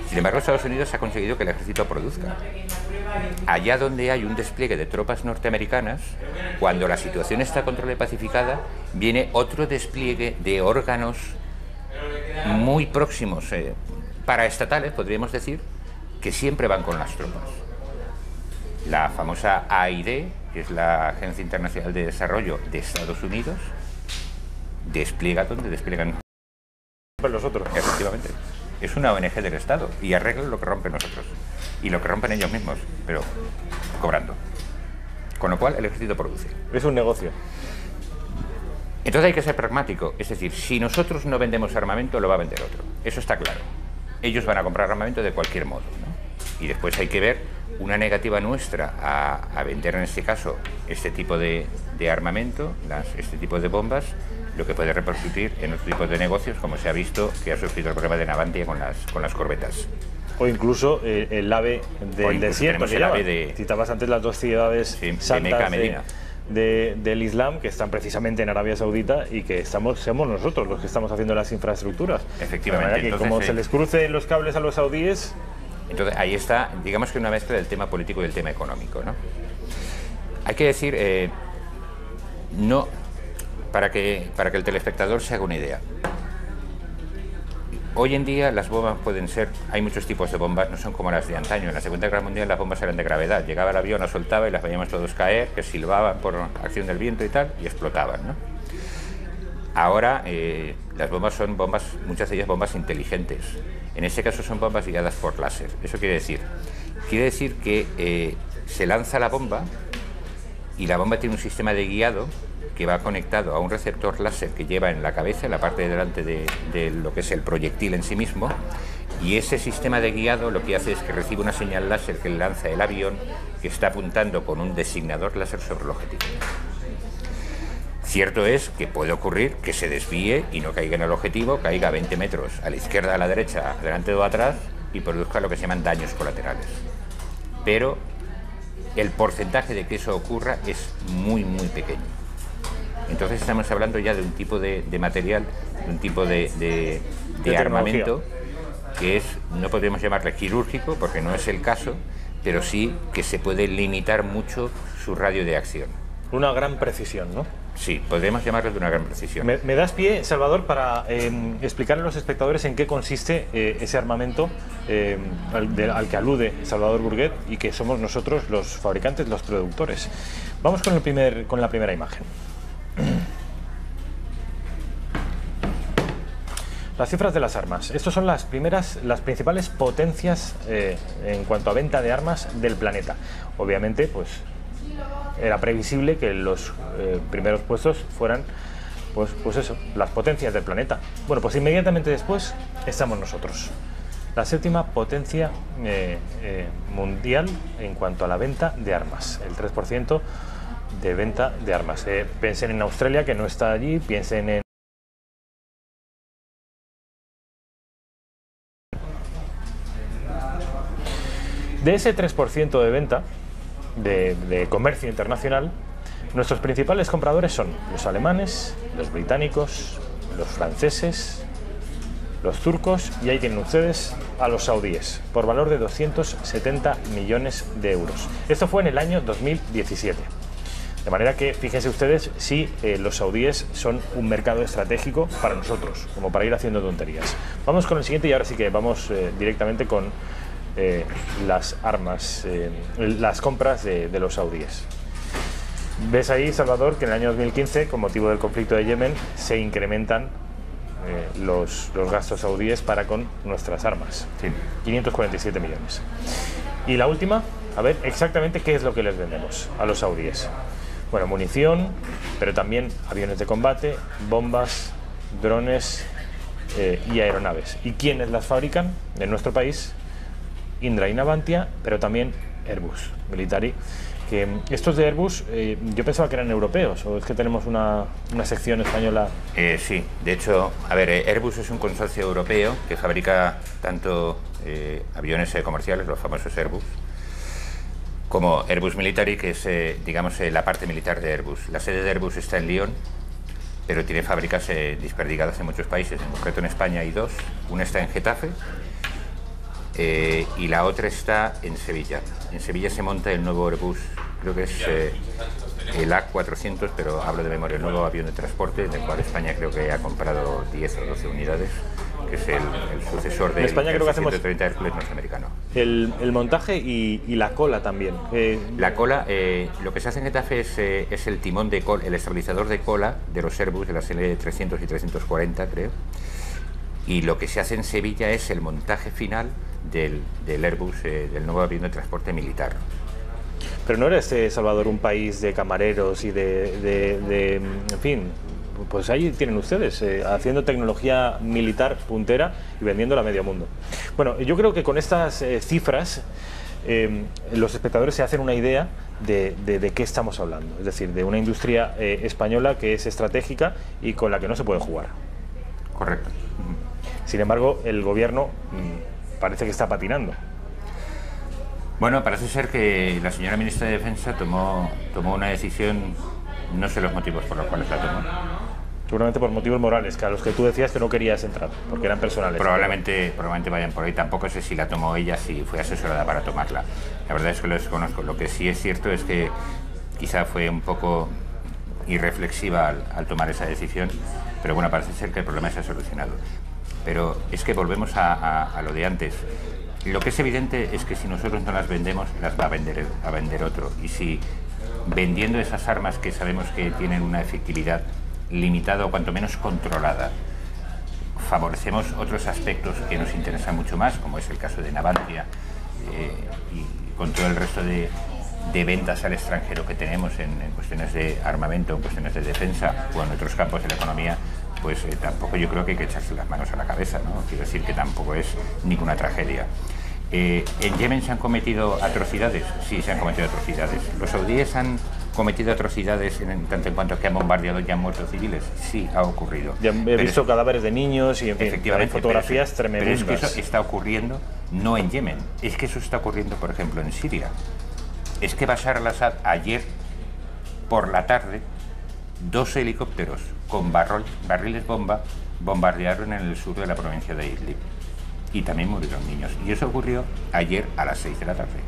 Sin embargo, Estados Unidos ha conseguido que el ejército produzca. Allá donde hay un despliegue de tropas norteamericanas, cuando la situación está controlada y pacificada, viene otro despliegue de órganos muy próximos, paraestatales, podríamos decir, que siempre van con las tropas. La famosa AID, que es la Agencia Internacional de Desarrollo de Estados Unidos, despliega donde despliegan los otros. Efectivamente. Es una ONG del Estado y arregla lo que rompen nosotros y lo que rompen ellos mismos, pero cobrando. Con lo cual el ejército produce. Es un negocio. Entonces hay que ser pragmático, es decir, si nosotros no vendemos armamento, lo va a vender otro. Eso está claro. Ellos van a comprar armamento de cualquier modo, ¿no? Y después hay que ver una negativa nuestra a vender en este caso este tipo de armamento, este tipo de bombas, lo que puede repercutir en otro tipo de negocios, como se ha visto que ha sufrido el problema de Navantia con las corbetas. O incluso el AVE del desierto. Citabas antes las dos ciudades santas del Islam, que están precisamente en Arabia Saudita y que somos nosotros los que estamos haciendo las infraestructuras. Efectivamente. Que entonces, como se les cruce los cables a los saudíes... Entonces ahí está, digamos que una mezcla del tema político y del tema económico, ¿no? Hay que decir, no... Para que el telespectador se haga una idea. Hoy en día las bombas pueden ser, hay muchos tipos de bombas, no son como las de antaño. En la Segunda Guerra Mundial las bombas eran de gravedad. Llegaba el avión, las soltaba y las veíamos todos caer, que silbaban por acción del viento y tal, y explotaban, ¿no? Ahora las bombas son bombas, muchas de ellas bombas inteligentes. En este caso son bombas guiadas por láser. ¿Eso quiere decir? Quiere decir que se lanza la bomba y la bomba tiene un sistema de guiado que va conectado a un receptor láser que lleva en la cabeza, en la parte de delante de lo que es el proyectil en sí mismo, y ese sistema de guiado lo que hace es que recibe una señal láser que lanza el avión, que está apuntando con un designador láser sobre el objetivo. Cierto es que puede ocurrir que se desvíe y no caiga en el objetivo, caiga a 20 metros a la izquierda, a la derecha, adelante o atrás, y produzca lo que se llaman daños colaterales. Pero el porcentaje de que eso ocurra es muy, muy pequeño. Entonces estamos hablando ya de un tipo de material, de un tipo de armamento que es, no podríamos llamarle quirúrgico, porque no es el caso, pero sí que se puede limitar mucho su radio de acción. Una gran precisión, ¿no? Sí, podríamos llamarlo de una gran precisión. ¿Me das pie, Salvador, para explicarle a los espectadores en qué consiste ese armamento al que alude Salvador Burguet y que somos nosotros los fabricantes, los productores? Vamos con la primera imagen. Las cifras de las armas. Estas son las principales potencias en cuanto a venta de armas del planeta. Obviamente, pues era previsible que los primeros puestos fueran pues eso, las potencias del planeta. Bueno, pues inmediatamente después estamos nosotros, la séptima potencia mundial en cuanto a la venta de armas, el 3% de venta de armas. Piensen en Australia, que no está allí, piensen en... De ese 3% de venta, de comercio internacional, nuestros principales compradores son los alemanes, los británicos, los franceses, los turcos y ahí tienen ustedes a los saudíes, por valor de 270 millones de euros. Esto fue en el año 2017. De manera que, fíjense ustedes, si los saudíes son un mercado estratégico para nosotros, como para ir haciendo tonterías. Vamos con el siguiente y ahora sí que vamos directamente con las armas, las compras de los saudíes. Ves ahí, Salvador, que en el año 2015, con motivo del conflicto de Yemen, se incrementan los gastos saudíes para con nuestras armas. Sí. 547 millones. Y la última, a ver exactamente qué es lo que les vendemos a los saudíes. Bueno, munición, pero también aviones de combate, bombas, drones y aeronaves. ¿Y quiénes las fabrican? En nuestro país, Indra y Navantia, pero también Airbus Military. Que estos de Airbus, yo pensaba que eran europeos, o es que tenemos una sección española. Sí, de hecho, a ver, Airbus es un consorcio europeo que fabrica tanto aviones comerciales, los famosos Airbus, como Airbus Military, que es, digamos, la parte militar de Airbus. La sede de Airbus está en Lyon, pero tiene fábricas desperdigadas en muchos países. En concreto en España hay dos, una está en Getafe y la otra está en Sevilla. En Sevilla se monta el nuevo Airbus, creo que es el A400, pero hablo de memoria, el nuevo avión de transporte, del cual España creo que ha comprado 10 o 12 unidades, que es el sucesor del A330 Hércules norteamericano. El montaje y la cola también. La cola, lo que se hace en Getafe es el timón de cola, el estabilizador de cola de los Airbus, de la serie 300 y 340, creo. Y lo que se hace en Sevilla es el montaje final del Airbus, del nuevo avión de transporte militar. Pero no era Salvador, un país de camareros y en fin, pues ahí tienen ustedes, haciendo tecnología militar puntera y vendiéndola a medio mundo. Bueno, yo creo que con estas cifras los espectadores se hacen una idea de qué estamos hablando. Es decir, de una industria española que es estratégica y con la que no se puede jugar. Correcto. Sin embargo, el gobierno parece que está patinando. Bueno, parece ser que la señora ministra de Defensa tomó una decisión, no sé los motivos por los cuales la tomó. Seguramente por motivos morales, que a los que tú decías que no querías entrar, porque eran personales. Probablemente vayan por ahí. Tampoco sé si la tomó ella, si fue asesorada para tomarla. La verdad es que lo desconozco. Lo que sí es cierto es que quizá fue un poco irreflexiva al tomar esa decisión, pero bueno, parece ser que el problema se ha solucionado. Pero es que volvemos a lo de antes. Lo que es evidente es que si nosotros no las vendemos, las va a vender otro. Y si vendiendo esas armas que sabemos que tienen una efectividad limitada o cuanto menos controlada, favorecemos otros aspectos que nos interesan mucho más, como es el caso de Navantia, y con todo el resto de ventas al extranjero que tenemos en cuestiones de armamento, en cuestiones de defensa o en otros campos de la economía, pues tampoco yo creo que hay que echarse las manos a la cabeza, ¿no? Quiero decir que tampoco es ninguna tragedia. ¿En Yemen se han cometido atrocidades? Sí, se han cometido atrocidades. ¿Los saudíes han cometido atrocidades en tanto en cuanto que han bombardeado y han muerto civiles? Sí, ha ocurrido. Ya he visto cadáveres de niños y en fin, hay fotografías tremendas. Pero es que eso está ocurriendo no en Yemen, es que eso está ocurriendo, por ejemplo, en Siria. Es que Bashar al-Assad ayer por la tarde 2 helicópteros con barriles bomba bombardearon en el sur de la provincia de Idlib y también murieron niños. Y eso ocurrió ayer a las 6 de la tarde.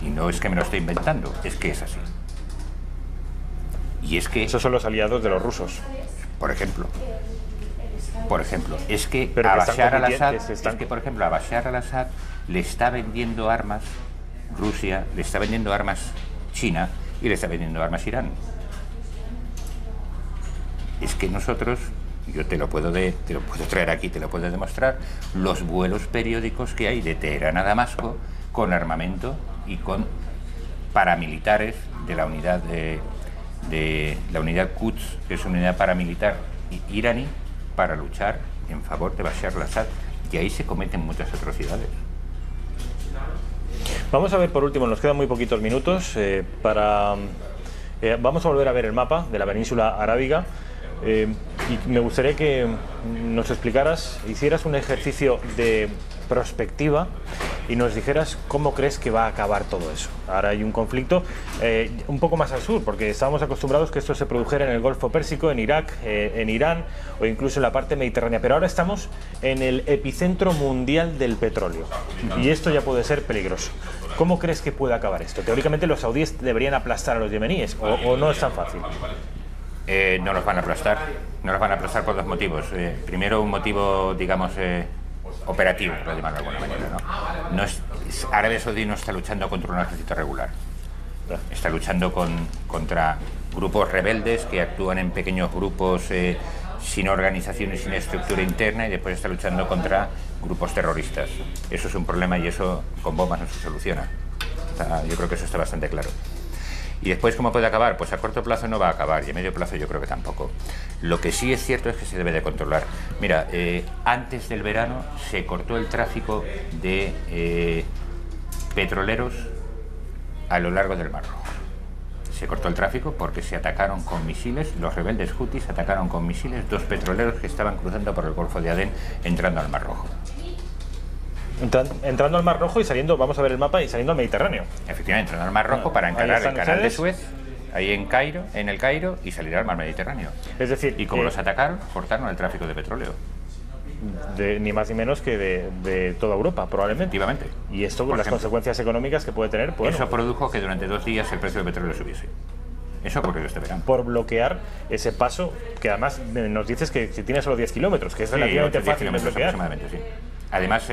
Y no es que me lo esté inventando, es que es así. Y es que... Esos son los aliados de los rusos. Por ejemplo, es que a Bashar al-Assad, por ejemplo, a Bashar al-Assad le está vendiendo armas Rusia, le está vendiendo armas China y le está vendiendo armas Irán. Es que nosotros, yo te lo puedo traer aquí, te lo puedo demostrar, los vuelos periódicos que hay de Teherán a Damasco con armamento y con paramilitares de la unidad de la unidad Quds, que es una unidad paramilitar iraní, para luchar en favor de Bashar al-Assad, y ahí se cometen muchas atrocidades. Vamos a ver por último, nos quedan muy poquitos minutos, vamos a volver a ver el mapa de la península arábiga, y me gustaría que nos explicaras, hicieras un ejercicio de prospectiva y nos dijeras cómo crees que va a acabar todo eso. Ahora hay un conflicto un poco más al sur, porque estábamos acostumbrados que esto se produjera en el Golfo Pérsico, en Irak, en Irán o incluso en la parte mediterránea, pero ahora estamos en el epicentro mundial del petróleo y esto ya puede ser peligroso. ¿Cómo crees que puede acabar esto? Teóricamente los saudíes deberían aplastar a los yemeníes, o no es tan fácil. No los van a aplastar, por dos motivos. Primero, un motivo, digamos, operativo, por llamarlo de alguna manera, ¿no? Arabia Saudí no está luchando contra un ejército regular, está luchando contra grupos rebeldes que actúan en pequeños grupos sin organización y sin estructura interna, y después está luchando contra grupos terroristas. Eso es un problema y eso con bombas no se soluciona. Yo creo que eso está bastante claro. Y después, ¿cómo puede acabar? Pues a corto plazo no va a acabar, y a medio plazo yo creo que tampoco. Lo que sí es cierto es que se debe de controlar. Mira, antes del verano se cortó el tráfico de petroleros a lo largo del Mar Rojo. Se cortó el tráfico porque se atacaron con misiles, los rebeldes hutis atacaron con misiles 2 petroleros que estaban cruzando por el Golfo de Adén, entrando al Mar Rojo. Entrando al Mar Rojo y saliendo, vamos a ver el mapa, y saliendo al Mediterráneo. Efectivamente, entrando al Mar Rojo para encarar el canal de Suez, ahí en el Cairo, y salir al Mar Mediterráneo. Es decir, y como los atacaron, cortaron el tráfico de petróleo. Ni más ni menos que de toda Europa, probablemente. Efectivamente. Y esto con las consecuencias económicas que puede tener. Pues, eso produjo que durante 2 días el precio del petróleo subiese. Eso ocurrió este verano. Por bloquear ese paso, que además nos dices que tiene solo 10 kilómetros, que es relativamente fácil de bloquear. Aproximadamente, sí. Además,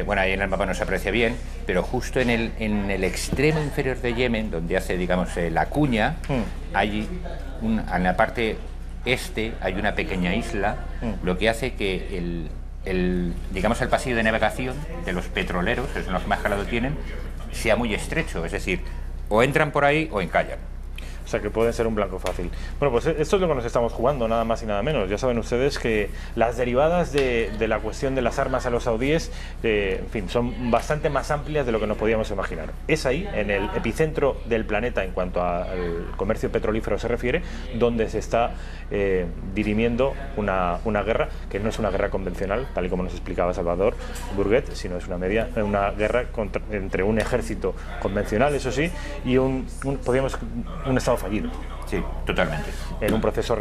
bueno, ahí en el mapa no se aprecia bien, pero justo en el extremo inferior de Yemen, donde hace, digamos, la cuña, hay en la parte este hay una pequeña isla, lo que hace que digamos, el pasillo de navegación de los petroleros, que son los que más calado tienen, sea muy estrecho, es decir, o entran por ahí o encallan. O sea, que pueden ser un blanco fácil. Bueno, pues esto es lo que nos estamos jugando, nada más y nada menos. Ya saben ustedes que las derivadas de la cuestión de las armas a los saudíes, en fin, son bastante más amplias de lo que nos podíamos imaginar. Es ahí, en el epicentro del planeta en cuanto al comercio petrolífero se refiere, donde se está dirimiendo una guerra, que no es una guerra convencional, tal y como nos explicaba Salvador Burguet, sino es una guerra entre un ejército convencional, eso sí, y un Estado fallido. Sí, totalmente.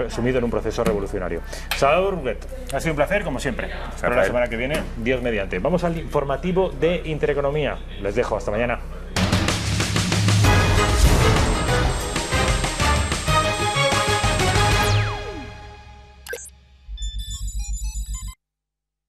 Sumido en un proceso revolucionario. Salvador Burguet, ha sido un placer, como siempre. Espero la semana que viene, Dios mediante. Vamos al informativo de Intereconomía. Les dejo, hasta mañana.